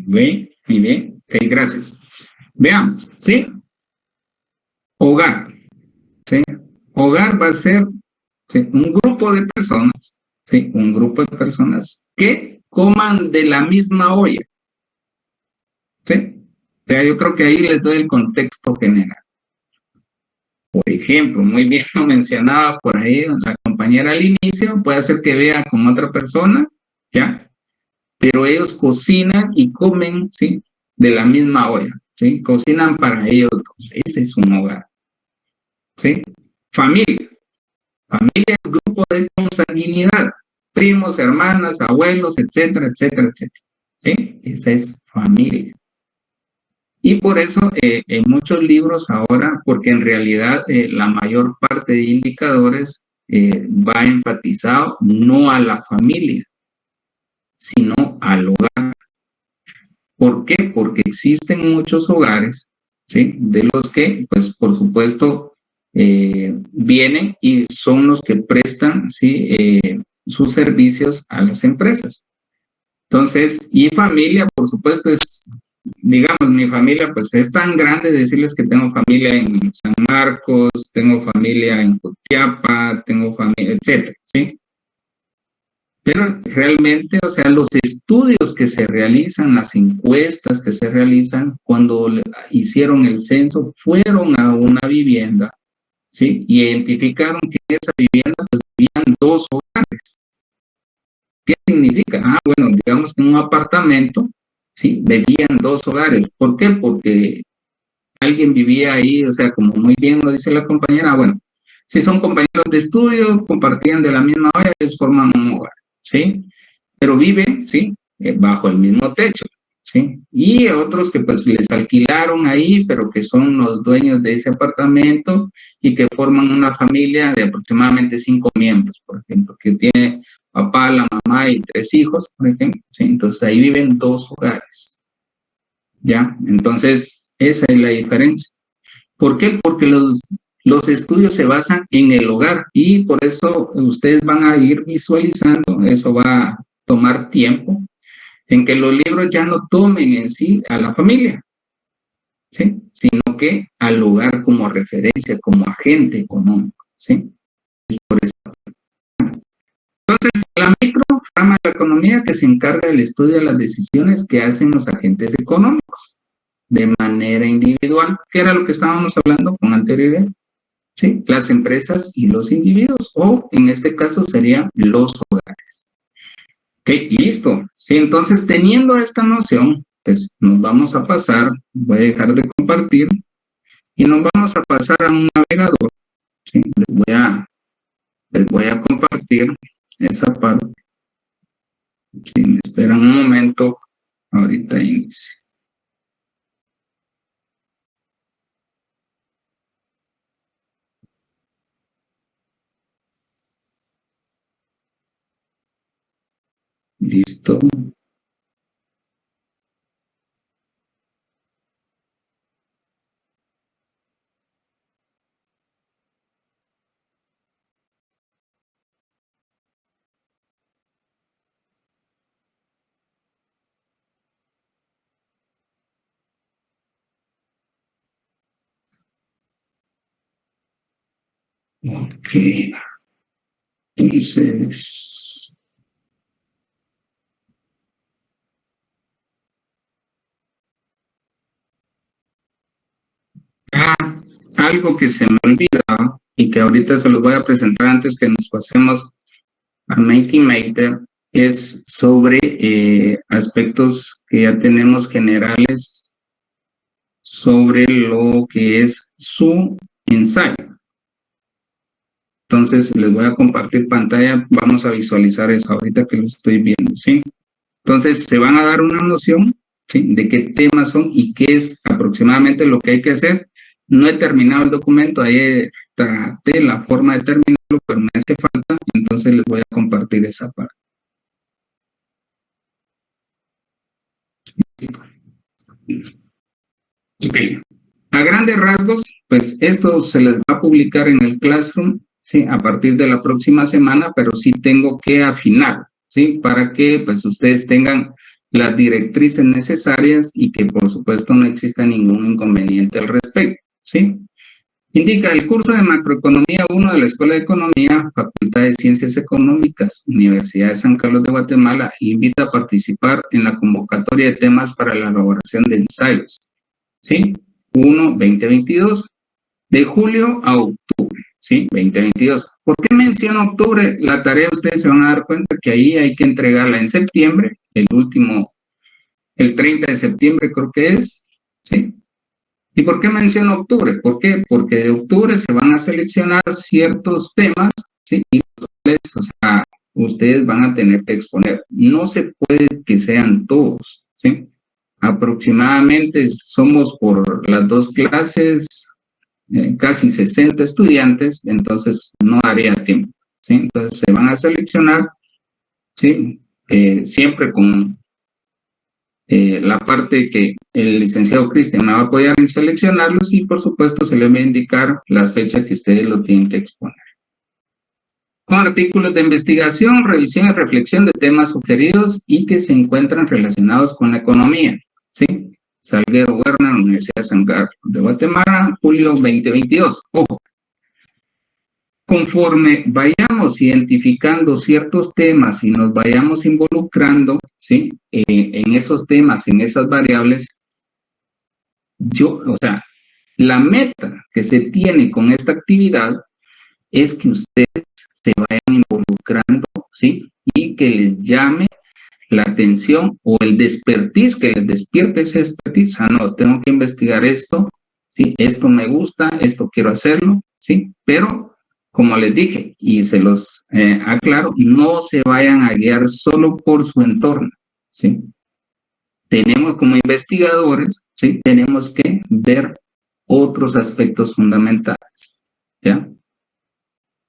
muy bien. Ok, gracias. Veamos, ¿sí? Hogar, ¿sí? Hogar va a ser, ¿sí?, un grupo de personas, ¿sí? Un grupo de personas que coman de la misma olla, ¿sí? O sea, yo creo que ahí les doy el contexto general. Por ejemplo, muy bien lo mencionaba por ahí la compañera al inicio, puede ser que vea con otra persona, ¿ya? Pero ellos cocinan y comen, ¿sí?, de la misma olla, ¿sí? Cocinan para ellos dos. Ese es un hogar, ¿sí? Familia. Familia es grupo de consanguinidad, primos, hermanas, abuelos, etcétera. ¿Sí? Esa es familia. Y por eso en muchos libros ahora, porque en realidad la mayor parte de indicadores va enfatizado no a la familia, sino al hogar. ¿Por qué? Porque existen muchos hogares, ¿sí?, de los que, pues, por supuesto, vienen y son los que prestan, ¿sí?, sus servicios a las empresas. Entonces, y familia, por supuesto, es, digamos, mi familia, pues, es tan grande decirles que tengo familia en San Marcos, tengo familia en Cotiapa, tengo familia, etcétera, ¿sí? Pero realmente, o sea, los estudios que se realizan, las encuestas que se realizan cuando hicieron el censo, fueron a una vivienda, ¿sí? Y identificaron que en esa vivienda pues vivían 2 hogares. ¿Qué significa? Ah, bueno, digamos que en un apartamento, ¿sí?, vivían 2 hogares. ¿Por qué? Porque alguien vivía ahí, o sea, como muy bien lo dice la compañera, bueno, si son compañeros de estudio, compartían de la misma olla, ellos forman un hogar, ¿sí? Pero viven, ¿sí?, bajo el mismo techo, ¿sí? Y otros que pues les alquilaron ahí, pero que son los dueños de ese apartamento y que forman una familia de aproximadamente 5 miembros, por ejemplo, que tiene papá, la mamá y 3 hijos, por ejemplo, ¿sí? Entonces ahí viven 2 hogares, ¿ya? Entonces esa es la diferencia. ¿Por qué? Porque los estudios se basan en el hogar y por eso ustedes van a ir visualizando, eso va a tomar tiempo, en que los libros ya no tomen en sí a la familia, ¿sí?, sino que al hogar como referencia, como agente económico, ¿sí? Es por eso. Entonces, la micro rama de la economía que se encarga del estudio de las decisiones que hacen los agentes económicos de manera individual, que era lo que estábamos hablando con anterioridad, ¿sí? Las empresas y los individuos, o en este caso serían los hogares. Ok, listo. Sí, entonces teniendo esta noción, pues nos vamos a pasar, voy a dejar de compartir y nos vamos a pasar a un navegador. ¿Sí? Les voy a compartir esa parte. Si me esperan un momento, ahorita inicio. Listo. Ok. Entonces, algo que se me olvidaba y que ahorita se los voy a presentar antes que nos pasemos a Mentimeter es sobre aspectos que ya tenemos generales sobre lo que es su ensayo. Entonces les voy a compartir pantalla, vamos a visualizar eso ahorita que lo estoy viendo, ¿sí? Entonces se van a dar una noción, ¿sí?, de qué temas son y qué es aproximadamente lo que hay que hacer. No he terminado el documento, ahí traté la forma de terminarlo, pero me hace falta, entonces les voy a compartir esa parte. Ok. A grandes rasgos, pues esto se les va a publicar en el Classroom, ¿sí?, a partir de la próxima semana, pero sí tengo que afinar, ¿sí?, para que pues ustedes tengan las directrices necesarias y que por supuesto no exista ningún inconveniente al respecto, ¿sí? Indica el curso de Macroeconomía 1 de la Escuela de Economía, Facultad de Ciencias Económicas, Universidad de San Carlos de Guatemala, invita a participar en la convocatoria de temas para la elaboración de ensayos, ¿sí? 1-2022, de julio a octubre, ¿sí? 2022. ¿Por qué menciono octubre? La tarea, ustedes se van a dar cuenta que ahí hay que entregarla en septiembre, el 30 de septiembre creo que es, ¿sí? ¿Y por qué menciono octubre? ¿Por qué? Porque de octubre se van a seleccionar ciertos temas, ¿sí?, y o sea, ustedes van a tener que exponer. No se puede que sean todos, ¿sí? Aproximadamente somos por las dos clases casi 60 estudiantes, entonces no daría tiempo, ¿sí? Entonces se van a seleccionar, ¿sí?, siempre con la parte que el licenciado Cristian me va a apoyar en seleccionarlos y por supuesto se les va a indicar la fecha que ustedes lo tienen que exponer. Con artículos de investigación, revisión y reflexión de temas sugeridos y que se encuentran relacionados con la economía, ¿sí? Salguero Werner, Universidad de San Carlos de Guatemala, julio 2022. Ojo, conforme vayamos identificando ciertos temas y nos vayamos involucrando, ¿sí?, en esos temas, en esas variables, o sea, la meta que se tiene con esta actividad es que ustedes se vayan involucrando, ¿sí?, y que les llame la atención o el despertiz, que les despierte ese despertiz. No, tengo que investigar esto, ¿sí?, esto me gusta, esto quiero hacerlo, ¿sí?, pero como les dije y se los aclaro, no se vayan a guiar solo por su entorno, ¿sí? Tenemos como investigadores, ¿sí?, tenemos que ver otros aspectos fundamentales, ¿ya?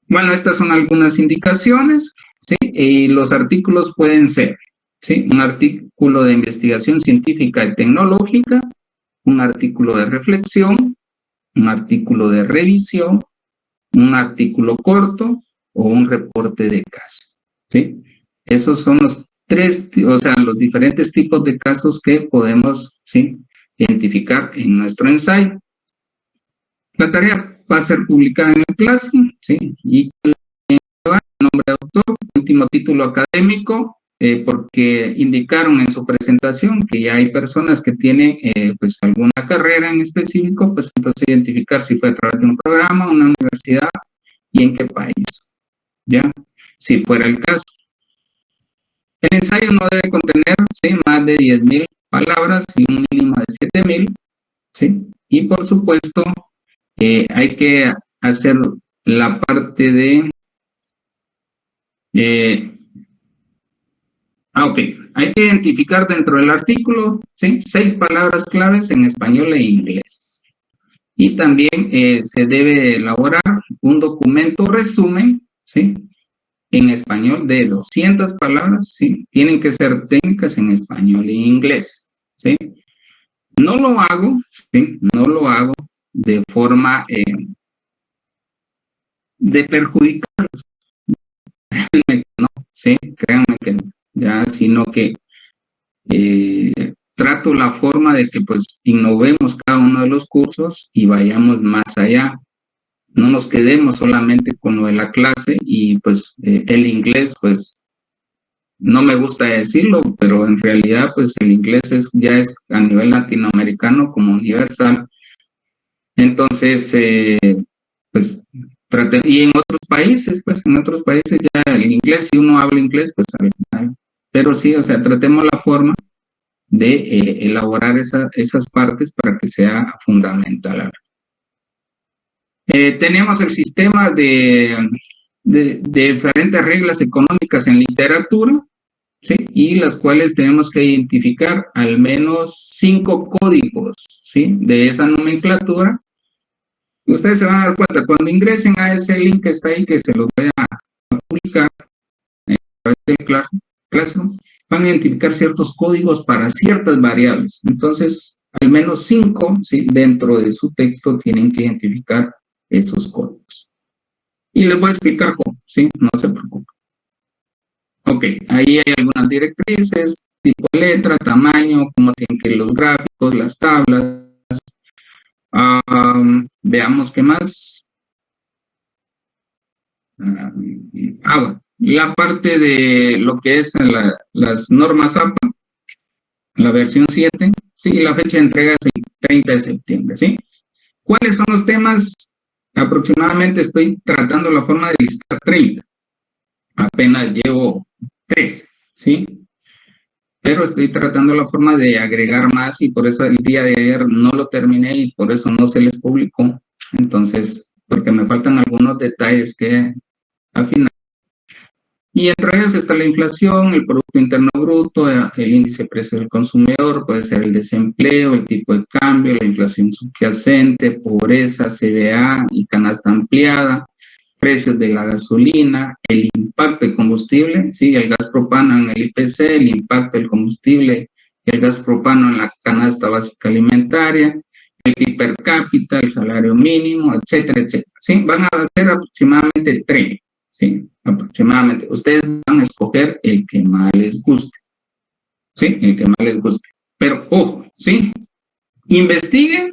Bueno, estas son algunas indicaciones, ¿sí? Y los artículos pueden ser, ¿sí?, un artículo de investigación científica y tecnológica, un artículo de reflexión, un artículo de revisión, un artículo corto o un reporte de caso, ¿sí? Esos son los los diferentes tipos de casos que podemos, ¿sí?, identificar en nuestro ensayo. La tarea va a ser publicada en el Classroom, ¿sí?, y nombre de autor, último título académico, porque indicaron en su presentación que ya hay personas que tienen pues alguna carrera en específico, pues entonces identificar si fue a través de un programa, una universidad y en qué país, ¿ya? Si fuera el caso. El ensayo no debe contener, ¿sí?, más de 10,000 palabras y un mínimo de 7,000, ¿sí? Y por supuesto, hay que hacer la parte de... ok, hay que identificar dentro del artículo, ¿sí?, 6 palabras claves en español e inglés. Y también se debe elaborar un documento resumen, ¿sí?, en español de 200 palabras, ¿sí? Tienen que ser técnicas en español e inglés, ¿sí? No lo hago, ¿sí?, no lo hago de forma de perjudicarlos, no, ¿sí? Créanme que no, ya, sino que trato la forma de que pues innovemos cada uno de los cursos y vayamos más allá. No nos quedemos solamente con lo de la clase y pues el inglés, pues no me gusta decirlo, pero en realidad pues el inglés ya es a nivel latinoamericano como universal. Entonces, pues, y en otros países, pues en otros países ya el inglés, si uno habla inglés, pues al final. Pero sí, o sea, tratemos la forma de elaborar esas partes para que sea fundamental. Tenemos el sistema de diferentes reglas económicas en literatura, ¿sí?, y las cuales tenemos que identificar al menos 5 códigos, ¿sí?, de esa nomenclatura. Ustedes se van a dar cuenta, cuando ingresen a ese link que está ahí, que se los voy a publicar en el Classroom, van a identificar ciertos códigos para ciertas variables. Entonces, al menos 5, ¿sí?, dentro de su texto tienen que identificar esos códigos. Y les voy a explicar cómo, ¿sí? No se preocupen. Ok, ahí hay algunas directrices, tipo de letra, tamaño, cómo tienen que ir los gráficos, las tablas. Veamos qué más. Bueno, la parte de lo que es las normas APA, la versión 7, sí, la fecha de entrega es el 30 de septiembre, ¿sí? ¿Cuáles son los temas? Aproximadamente estoy tratando la forma de listar 30. Apenas llevo 3, ¿sí? Pero estoy tratando la forma de agregar más y por eso el día de ayer no lo terminé y por eso no se les publicó. Entonces, porque me faltan algunos detalles que afinar. Y entre ellos está la inflación, el Producto Interno Bruto, el índice de precio del consumidor, puede ser el desempleo, el tipo de cambio, la inflación subyacente, pobreza, CBA y canasta ampliada, precios de la gasolina, el impacto del combustible, sí, el gas propano en el IPC, el impacto del combustible y el gas propano en la canasta básica alimentaria, el PIB per cápita, el salario mínimo, etcétera, etcétera. ¿Sí? Van a ser aproximadamente 3. ¿Sí? Aproximadamente. Ustedes van a escoger el que más les guste. ¿Sí? El que más les guste. Pero, ojo, ¿sí? Investiguen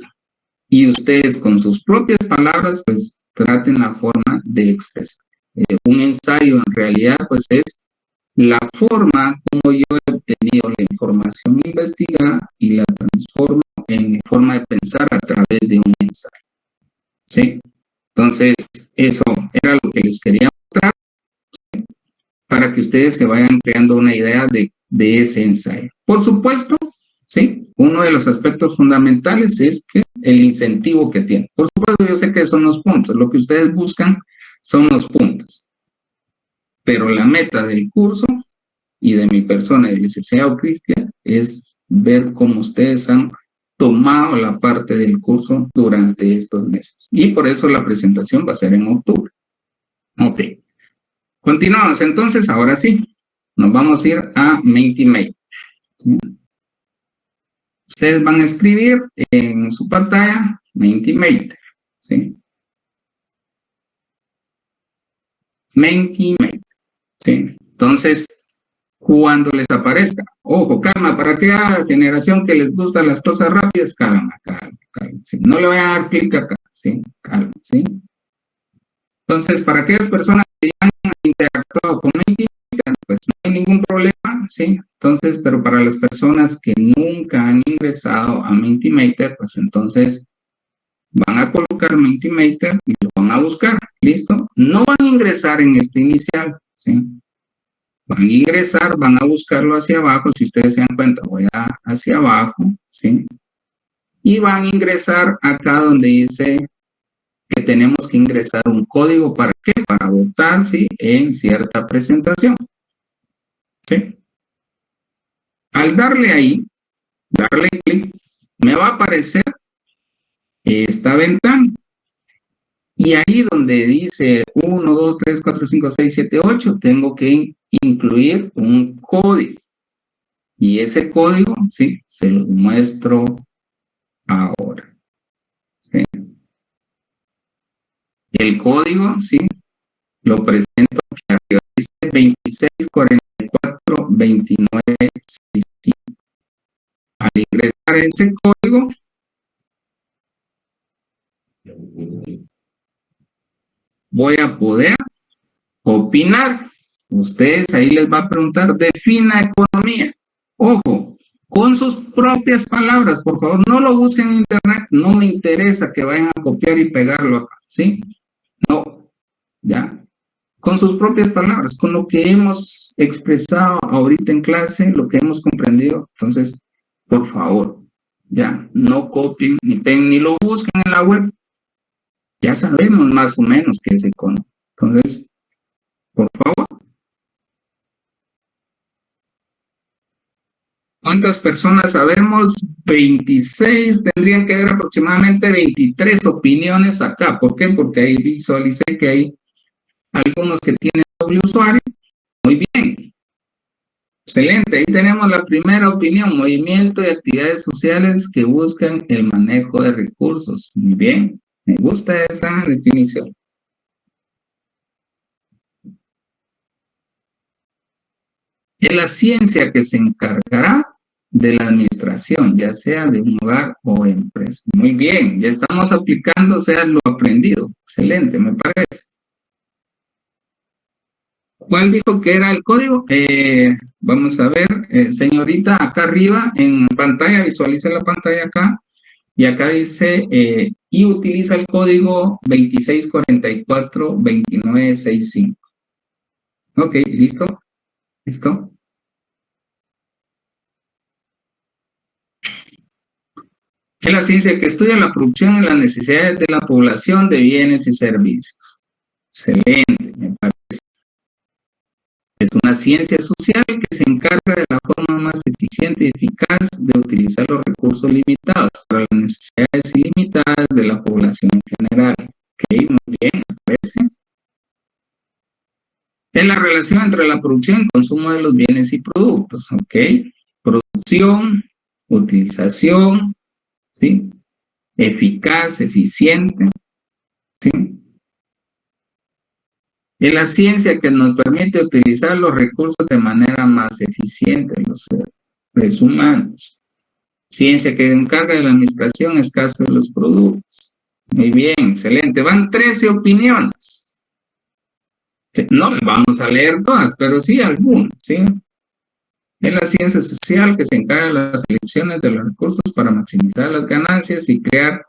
y ustedes con sus propias palabras, pues, traten la forma de expresar. Un ensayo, en realidad, pues, es la forma como yo he obtenido la información investigada y la transformo en mi forma de pensar a través de un ensayo. ¿Sí? Entonces, eso era lo que les quería mostrar, ¿sí?, para que ustedes se vayan creando una idea de ese ensayo. Por supuesto, ¿sí?, uno de los aspectos fundamentales es que el incentivo que tiene. Por supuesto, yo sé que son los puntos. Lo que ustedes buscan son los puntos. Pero la meta del curso y de mi persona, el licenciado Cristian, es ver cómo ustedes han tomado la parte del curso durante estos meses. Y por eso la presentación va a ser en octubre. Ok. Continuamos. Entonces, ahora sí, nos vamos a ir a Mentimeter. ¿Sí? Ustedes van a escribir en su pantalla Mentimeter. ¿Sí? Mentimeter. ¿Sí? Entonces, cuando les aparezca, ojo, calma, para aquella generación que les gustan las cosas rápidas, calma, ¿sí? No le vayan a dar clic acá, ¿sí? Calma, ¿sí? Entonces, para aquellas personas que ya han interactuado con Mentimeter, pues no hay ningún problema, ¿sí? Entonces, pero para las personas que nunca han ingresado a Mentimeter, pues entonces van a colocar Mentimeter y lo van a buscar, ¿listo? No van a ingresar en este inicial, ¿sí? van a ingresar, van a buscarlo hacia abajo, si ustedes se dan cuenta, voy hacia abajo, ¿sí? Y van a ingresar acá donde dice que tenemos que ingresar un código, ¿para qué? Para votar, ¿sí? En cierta presentación, ¿sí? Al darle ahí, darle clic, me va a aparecer esta ventana. Y ahí donde dice 1, 2, 3, 4, 5, 6, 7, 8, tengo que incluir un código. Y ese código, sí, se lo muestro ahora. ¿Sí? El código, sí, lo presento aquí arriba. Dice 26442965. Al ingresar ese código, voy a poder opinar. Ustedes ahí les va a preguntar, defina economía. Ojo, con sus propias palabras, por favor, no lo busquen en internet, no me interesa que vayan a copiar y pegarlo acá, ¿sí? No, ya. Con sus propias palabras, con lo que hemos expresado ahorita en clase, lo que hemos comprendido. Entonces, por favor, ya, no copien, ni peguen, ni lo busquen en la web. Ya sabemos más o menos qué es economía. Entonces, por favor. ¿Cuántas personas sabemos? 26, tendrían que haber aproximadamente 23 opiniones acá. ¿Por qué? Porque ahí visualicé que hay algunos que tienen doble usuario. Muy bien. Excelente. Ahí tenemos la primera opinión. Movimiento de actividades sociales que buscan el manejo de recursos. Muy bien. Me gusta esa definición. Es la ciencia que se encargará de la administración, ya sea de un hogar o empresa. Muy bien, ya estamos aplicando, o sea, lo aprendido. Excelente, me parece. ¿Cuál dijo que era el código? Vamos a ver, señorita, acá arriba en pantalla, visualiza la pantalla acá, y acá dice, y utiliza el código 26442965. Ok, ¿listo? ¿Listo? Es la ciencia que estudia la producción y las necesidades de la población de bienes y servicios. Excelente, me parece. Es una ciencia social que se encarga de la forma más eficiente y eficaz de utilizar los recursos limitados para las necesidades ilimitadas de la población en general. Ok, muy bien, me parece. Es la relación entre la producción y consumo de los bienes y productos. Ok, producción, utilización, ¿sí? Eficaz, eficiente, ¿sí? Es la ciencia que nos permite utilizar los recursos de manera más eficiente, los seres humanos. Ciencia que se encarga de la administración escasa de los productos. Muy bien, excelente. Van 13 opiniones. No vamos a leer todas, pero sí algunas, ¿sí? Es la ciencia social que se encarga de las selecciones de los recursos para maximizar las ganancias y crear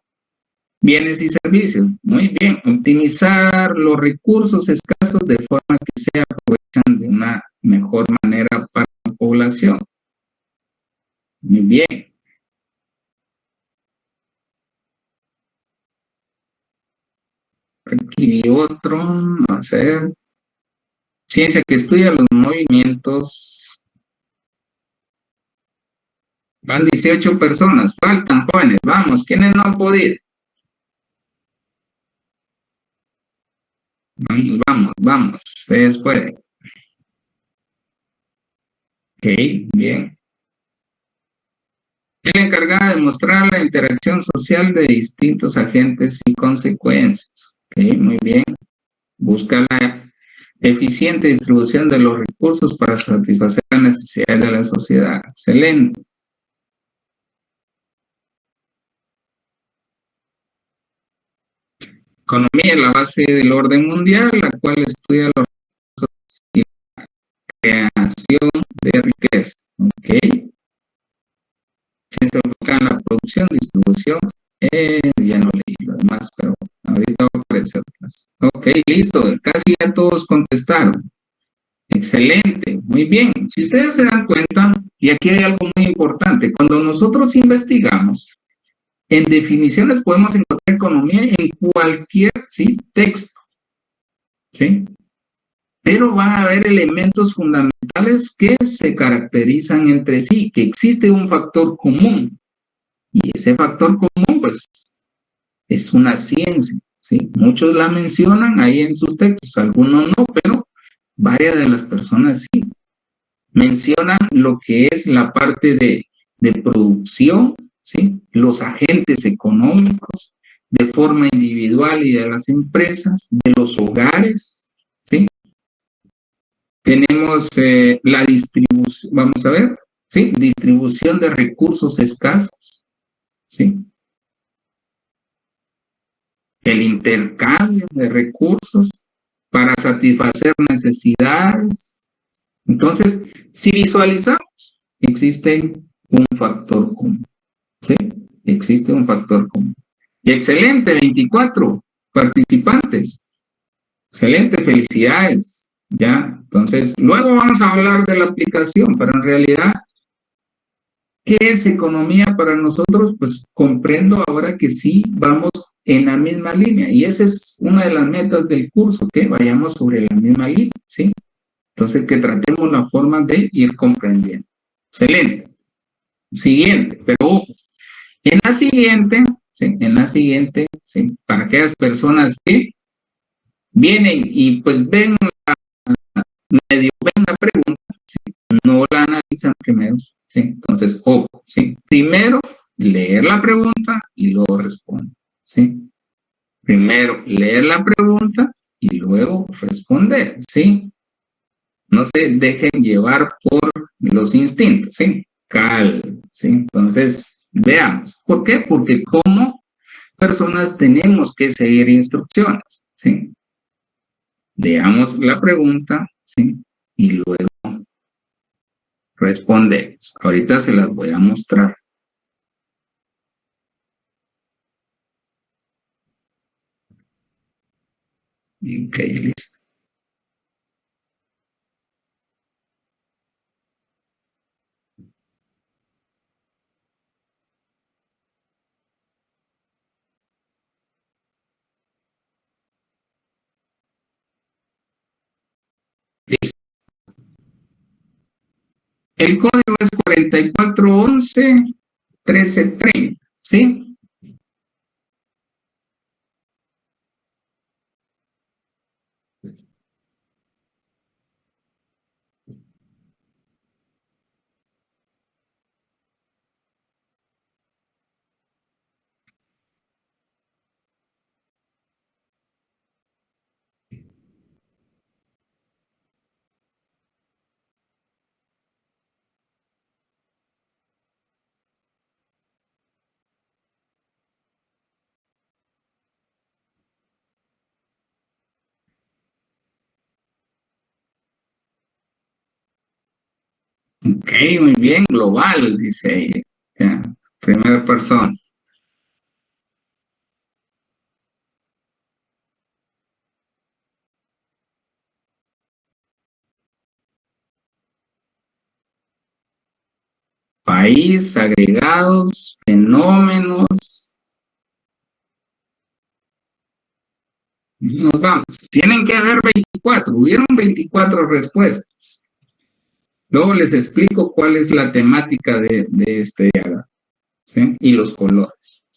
bienes y servicios. Muy bien. Optimizar los recursos escasos de forma que se aprovechan de una mejor manera para la población. Muy bien. Aquí otro, vamos a ver. Ciencia que estudia los movimientos. Van 18 personas, faltan jóvenes, vamos, ¿quiénes no han podido? Vamos, ustedes pueden. Ok, bien. Es la encargada de mostrar la interacción social de distintos agentes y consecuencias. Ok, muy bien. Busca la eficiente distribución de los recursos para satisfacer las necesidades de la sociedad. Excelente. Economía es la base del orden mundial, la cual estudia los recursos y la creación de riqueza. Ok. Ciencia enfocada en la producción, distribución. Ya no leí lo demás, pero ahorita voy a aparecer. Ok, listo. Casi ya todos contestaron. Excelente, muy bien. Si ustedes se dan cuenta, y aquí hay algo muy importante, cuando nosotros investigamos, en definiciones podemos encontrar economía en cualquier, ¿sí?, texto, ¿sí? Pero va a haber elementos fundamentales que se caracterizan entre sí, que existe un factor común. Y ese factor común, pues, es una ciencia, ¿sí? Muchos la mencionan ahí en sus textos, algunos no, pero varias de las personas sí. Mencionan lo que es la parte de producción, ¿sí? Los agentes económicos, de forma individual y de las empresas, de los hogares, ¿sí? Tenemos la distribución, vamos a ver, ¿sí? Distribución de recursos escasos, ¿sí? El intercambio de recursos para satisfacer necesidades. Entonces, si visualizamos, existe un factor común, ¿sí? Existe un factor común. Y excelente, 24 participantes. Excelente, felicidades. Ya, entonces, luego vamos a hablar de la aplicación, pero en realidad, ¿qué es economía para nosotros? Pues comprendo ahora que sí vamos en la misma línea, y esa es una de las metas del curso, que vayamos sobre la misma línea, ¿sí? Entonces, que tratemos la forma de ir comprendiendo. Excelente. Siguiente, pero ojo, en la siguiente, ¿sí? En la siguiente, ¿sí?, para aquellas personas que vienen y pues ven medio ven la pregunta, ¿sí?, no la analizan primero, ¿sí? Entonces, ojo, ¿sí? Primero, leer la pregunta y luego responder, ¿sí? Primero, leer la pregunta y luego responder, ¿sí? No se dejen llevar por los instintos, ¿sí? ¿Sí? Entonces, veamos. ¿Por qué? Porque como personas tenemos que seguir instrucciones, ¿sí? Leamos la pregunta, ¿sí? Y luego respondemos. Ahorita se las voy a mostrar. Ok, listo. Listo. El código es 4411-1330, ¿sí? Ok, muy bien, global, dice ella. Ya, primera persona. País, agregados, fenómenos. Nos vamos. Tienen que haber 24. Hubieron 24 respuestas. Luego les explico cuál es la temática de este diagrama, ¿sí? Y los colores.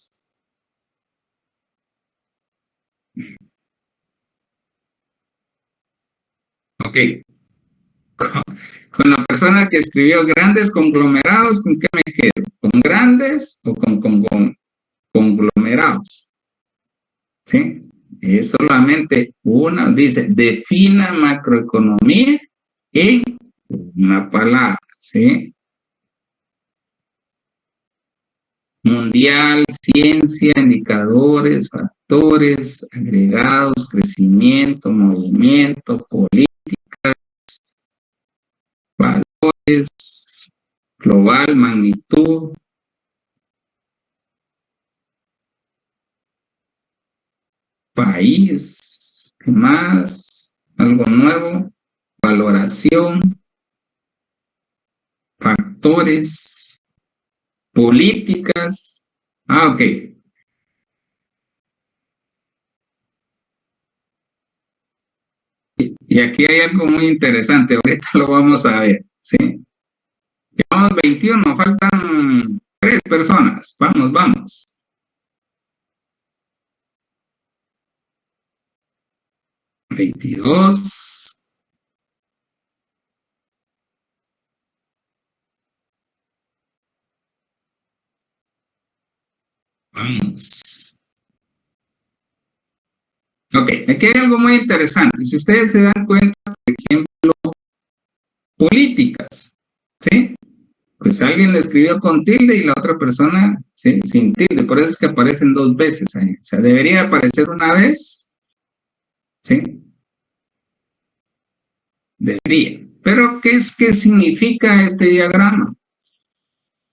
Ok. Con la persona que escribió grandes conglomerados, ¿con qué me quedo? ¿Con grandes o con conglomerados? ¿Sí? Es solamente una, dice, defina macroeconomía en una palabra, ¿sí? Mundial, ciencia, indicadores, factores, agregados, crecimiento, movimiento, políticas, valores, global, magnitud. País, ¿qué más? Algo nuevo. valoración, factores, políticas. Ok. Y aquí hay algo muy interesante, ahorita lo vamos a ver, ¿sí? Llevamos 21, faltan 3 personas. Vamos, vamos. ¿22? Vamos. Ok, aquí hay algo muy interesante. Si ustedes se dan cuenta, por ejemplo, políticas, ¿sí? Pues alguien lo escribió con tilde y la otra persona, ¿sí? Sin tilde. Por eso es que aparecen 2 veces ahí. O sea, debería aparecer una vez, ¿sí? Debería. Pero, ¿qué significa este diagrama?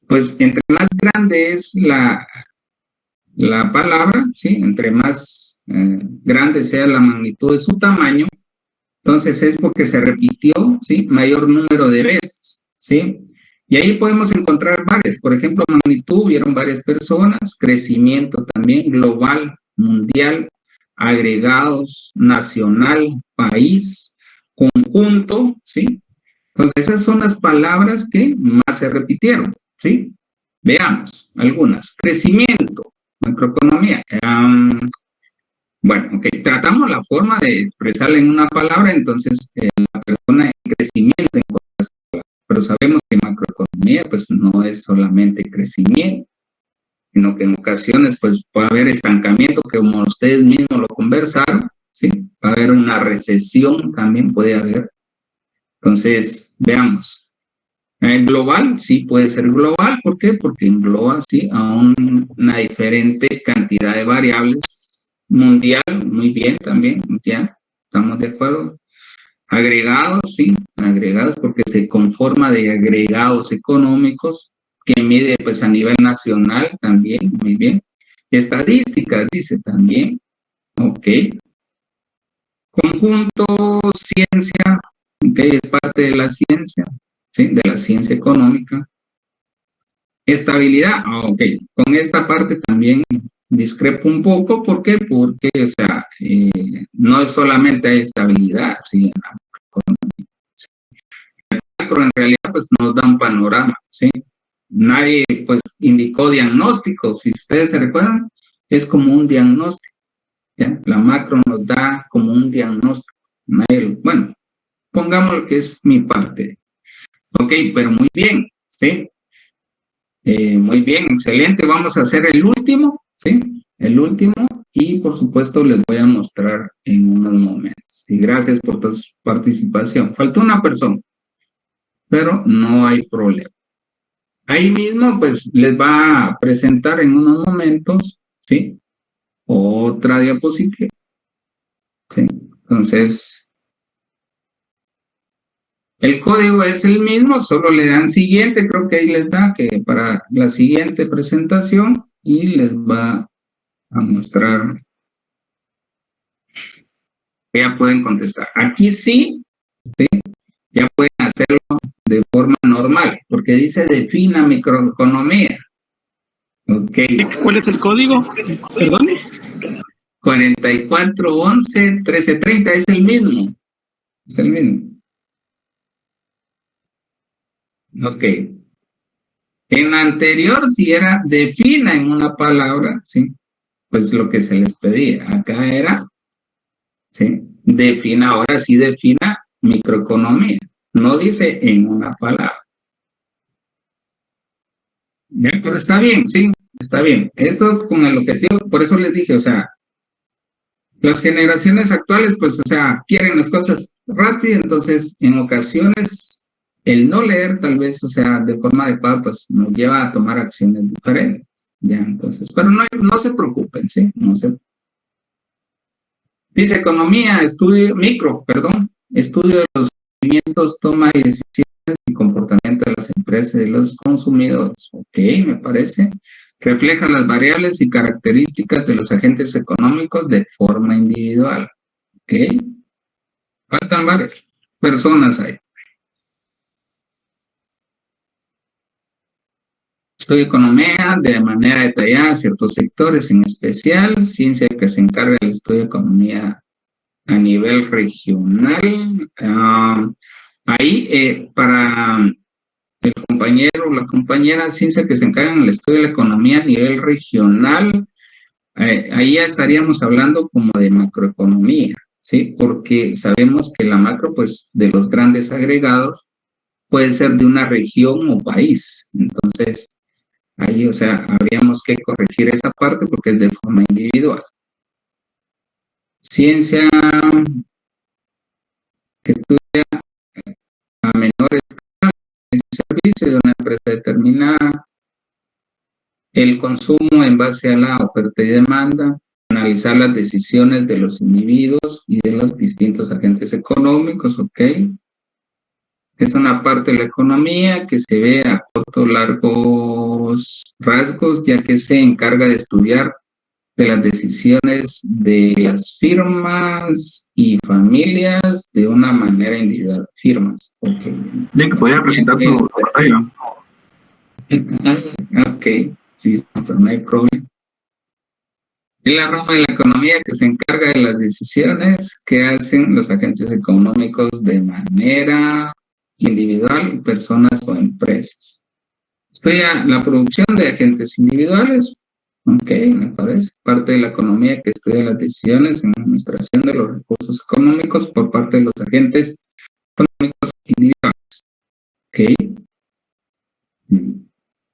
Pues entre más grande es la palabra, ¿sí? Entre más grande sea la magnitud de su tamaño, entonces es porque se repitió, ¿sí? Mayor número de veces, ¿sí? Y ahí podemos encontrar varias. Por ejemplo, magnitud, vieron varias personas, crecimiento también, global, mundial, agregados, nacional, país, conjunto, ¿sí? Entonces, esas son las palabras que más se repitieron, ¿sí? Veamos algunas. Crecimiento, macroeconomía. Bueno, ok, tratamos la forma de expresarla en una palabra, entonces la persona en crecimiento en otras palabras, pero sabemos que macroeconomía pues no es solamente crecimiento, sino que en ocasiones pues puede haber estancamiento, que como ustedes mismos lo conversaron, ¿sí? Va a haber una recesión, también puede haber. Entonces, veamos. Global, sí puede ser global, ¿por qué? Porque engloba, sí, a una diferente cantidad de variables. Mundial, muy bien también, ya, estamos de acuerdo. Agregados, sí, agregados porque se conforma de agregados económicos que mide pues a nivel nacional también, muy bien. Estadísticas, dice también, ok. Conjunto, ciencia, ok, es parte de la ciencia, ¿sí? De la ciencia económica. Estabilidad, ok, con esta parte también discrepo un poco, ¿por qué? Porque, o sea, no es solamente estabilidad, ¿sí? En la economía, ¿sí? Pero en realidad, pues nos da un panorama, ¿sí? Nadie, pues, indicó diagnóstico, si ustedes se recuerdan, es como un diagnóstico, ¿ya? La macro nos da como un diagnóstico. Nadie, bueno, pongamos que es mi parte, ok, pero muy bien, ¿sí? Muy bien, excelente. Vamos a hacer el último, ¿sí? El último, y por supuesto les voy a mostrar en unos momentos. Y gracias por tu participación. Faltó una persona, pero no hay problema. Ahí mismo, pues les va a presentar en unos momentos, ¿sí? Otra diapositiva, ¿sí? Entonces, el código es el mismo, solo le dan siguiente, creo que ahí les da que para la siguiente presentación y les va a mostrar. Ya pueden contestar. Aquí sí, ¿sí? Ya pueden hacerlo de forma normal, porque dice defina microeconomía. Ok. ¿Cuál es el código? Perdone. 4411-1330, es el mismo. Es el mismo. Ok. En la anterior, si era defina en una palabra, ¿sí? Pues lo que se les pedía. Acá era, ¿sí? Defina, ahora sí defina microeconomía. No dice en una palabra. ¿Ya? Pero está bien, sí, está bien. Esto con el objetivo, por eso les dije, o sea, las generaciones actuales, pues, o sea, quieren las cosas rápido, entonces, en ocasiones, el no leer, tal vez, o sea, de forma adecuada, pues, nos lleva a tomar acciones diferentes, ¿ya? Entonces, pero no se preocupen, ¿sí? No se. Dice economía, estudio de los movimientos, toma y decisiones y comportamiento de las empresas y de los consumidores. Ok, me parece. Refleja las variables y características de los agentes económicos de forma individual. Ok. Faltan varios. personas hay. Estudio economía de manera detallada, ciertos sectores en especial, ciencia que se encarga del estudio de economía a nivel regional. Ahí, para el compañero o la compañera, ciencia que se encarga del estudio de la economía a nivel regional, ahí ya estaríamos hablando como de macroeconomía, ¿sí? Porque sabemos que la macro, pues, de los grandes agregados, puede ser de una región o país. Entonces, ahí, o sea, habríamos que corregir esa parte porque es de forma individual. Ciencia que estudia a menor escala el servicio de una empresa determinada, el consumo en base a la oferta y demanda, analizar las decisiones de los individuos y de los distintos agentes económicos, ¿ok? Es una parte de la economía que se ve a corto, largos rasgos, ya que se encarga de estudiar de las decisiones de las firmas y familias de una manera individual. Firmas, ok. Bien, que podía presentar tu pantalla. Ok, listo, no hay problema. Es la rama de la economía que se encarga de las decisiones que hacen los agentes económicos de manera individual, personas o empresas. Estudia la producción de agentes individuales, ok, me parece, parte de la economía que estudia las decisiones en la administración de los recursos económicos por parte de los agentes económicos individuales, ok.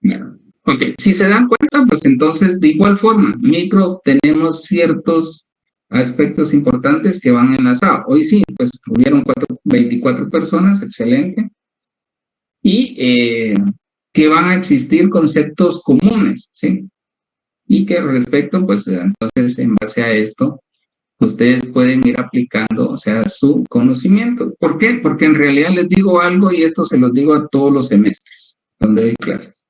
Bueno. Ok, si se dan cuenta, pues entonces de igual forma, micro tenemos ciertos aspectos importantes que van enlazados. Hoy sí, pues hubieron 24 personas, excelente, y que van a existir conceptos comunes, ¿sí? Y que respecto, pues entonces en base a esto, ustedes pueden ir aplicando, o sea, su conocimiento. ¿Por qué? Porque en realidad les digo algo y esto se los digo a todos los semestres donde doy clases.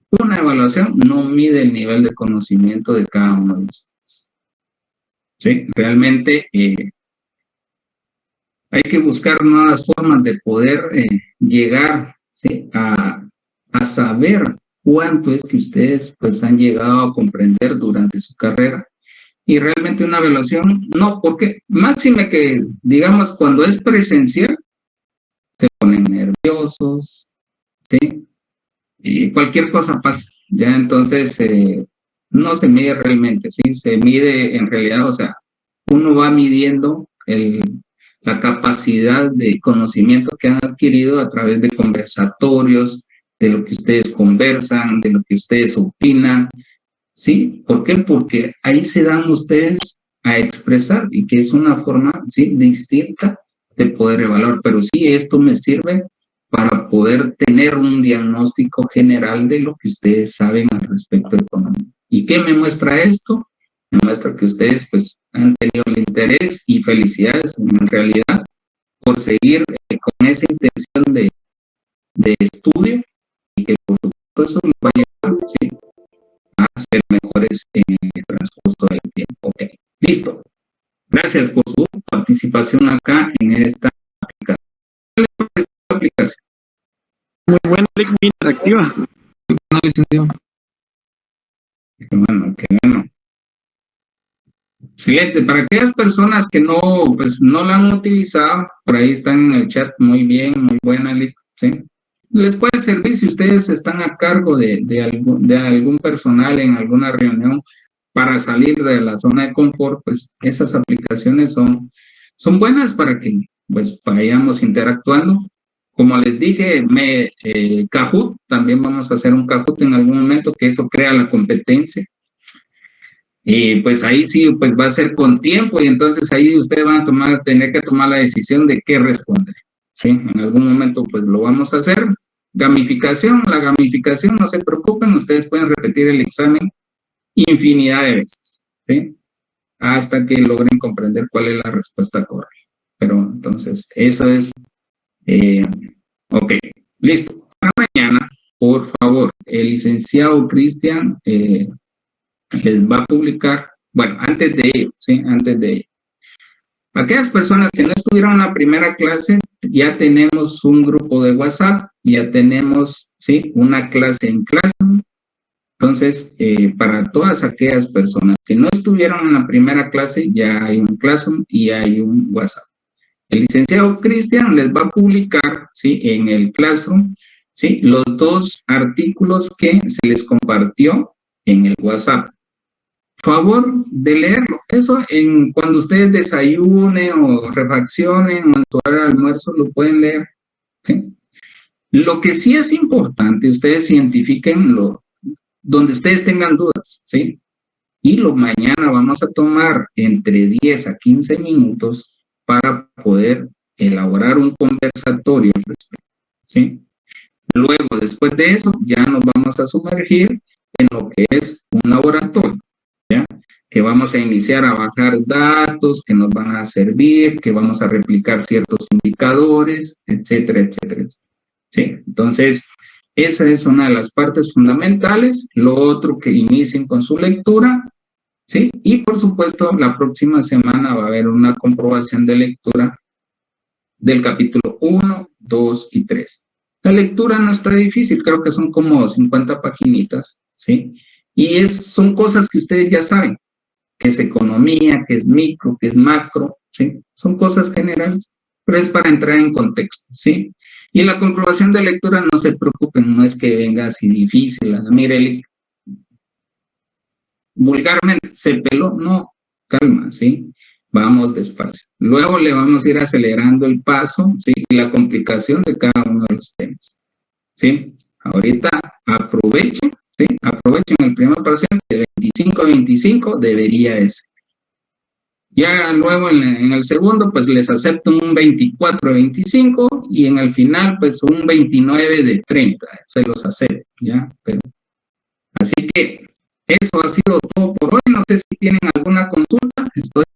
Una evaluación no mide el nivel de conocimiento de cada uno de ustedes. ¿Sí? Realmente hay que buscar nuevas formas de poder llegar, ¿sí? a saber cuánto es que ustedes pues han llegado a comprender durante su carrera. Y realmente una evaluación, no, porque máxime que, digamos, cuando es presencial, se ponen nerviosos, ¿sí? Y cualquier cosa pasa, ya entonces no se mide realmente, ¿sí? Se mide en realidad, o sea, uno va midiendo la capacidad de conocimiento que han adquirido a través de conversatorios, de lo que ustedes conversan, de lo que ustedes opinan, ¿sí? ¿Por qué? Porque ahí se dan ustedes a expresar y que es una forma, ¿sí? distinta de poder evaluar, pero sí, esto me sirve para poder tener un diagnóstico general de lo que ustedes saben al respecto de economía. ¿Y qué me muestra esto? Me muestra que ustedes pues han tenido el interés y felicidades en realidad por seguir con esa intención de estudio y que por supuesto eso les va a llevar, ¿sí? a ser mejores en el transcurso del tiempo. Ok, listo. Gracias por su participación acá en esta aplicación. Muy buena, Alex, muy interactiva. No, licenciado. Qué bueno. Excelente. Para aquellas personas que no, pues, no la han utilizado, por ahí están en el chat, muy bien, muy buena, ¿sí? Les puede servir si ustedes están a cargo de algún personal en alguna reunión para salir de la zona de confort, pues esas aplicaciones son buenas para que pues vayamos interactuando. Como les dije, Kahoot, también vamos a hacer un Kahoot en algún momento, que eso crea la competencia. Y pues ahí sí, pues va a ser con tiempo y entonces ahí ustedes van a tener que tomar la decisión de qué responder. ¿Sí? En algún momento pues lo vamos a hacer. Gamificación, la gamificación, no se preocupen, ustedes pueden repetir el examen infinidad de veces, ¿sí? Hasta que logren comprender cuál es la respuesta correcta. Pero entonces, eso es, ok, listo. Para mañana, por favor, el licenciado Cristian les va a publicar, bueno, antes de ello, ¿sí? Antes de ello, Aquellas personas que no estuvieron en la primera clase, ya tenemos un grupo de WhatsApp, ya tenemos, ¿sí?, una clase en Classroom. Entonces, para todas aquellas personas que no estuvieron en la primera clase, ya hay un Classroom y hay un WhatsApp. El licenciado Cristian les va a publicar, ¿sí?, en el Classroom, ¿sí?, los 2 artículos que se les compartió en el WhatsApp. Favor de leerlo. Eso cuando ustedes desayunen o refaccionen o en su hora de almuerzo lo pueden leer, ¿sí? Lo que sí es importante, ustedes identifiquen donde ustedes tengan dudas, ¿sí? Y mañana vamos a tomar entre 10 a 15 minutos para poder elaborar un conversatorio al respecto, ¿sí? Luego, después de eso, ya nos vamos a sumergir en lo que es un laboratorio, ¿ya? Que vamos a iniciar a bajar datos que nos van a servir, que vamos a replicar ciertos indicadores, etcétera, etcétera, etcétera. ¿Sí? Entonces, esa es una de las partes fundamentales. Lo otro, que inicien con su lectura, ¿sí? Y por supuesto, la próxima semana va a haber una comprobación de lectura del capítulo 1, 2 y 3. La lectura no está difícil, creo que son como 50 paginitas, ¿sí? Y son cosas que ustedes ya saben, que es economía, que es micro, que es macro, ¿sí? Son cosas generales, pero es para entrar en contexto, ¿sí? Y la comprobación de lectura, no se preocupen, no es que venga así difícil. Mire, vulgarmente, se peló, no, calma, ¿sí? Vamos despacio. Luego le vamos a ir acelerando el paso, ¿sí?, y la complicación de cada uno de los temas, ¿sí? Ahorita aprovechen, ¿sí? Aprovechen el primer parcial de 25 a 25, debería ser. Ya luego en el segundo, pues les acepto un 24 de 25 y en el final, pues un 29 de 30, se los acepto, ¿ya? Pero, así que eso ha sido todo por hoy. No sé si tienen alguna consulta, estoy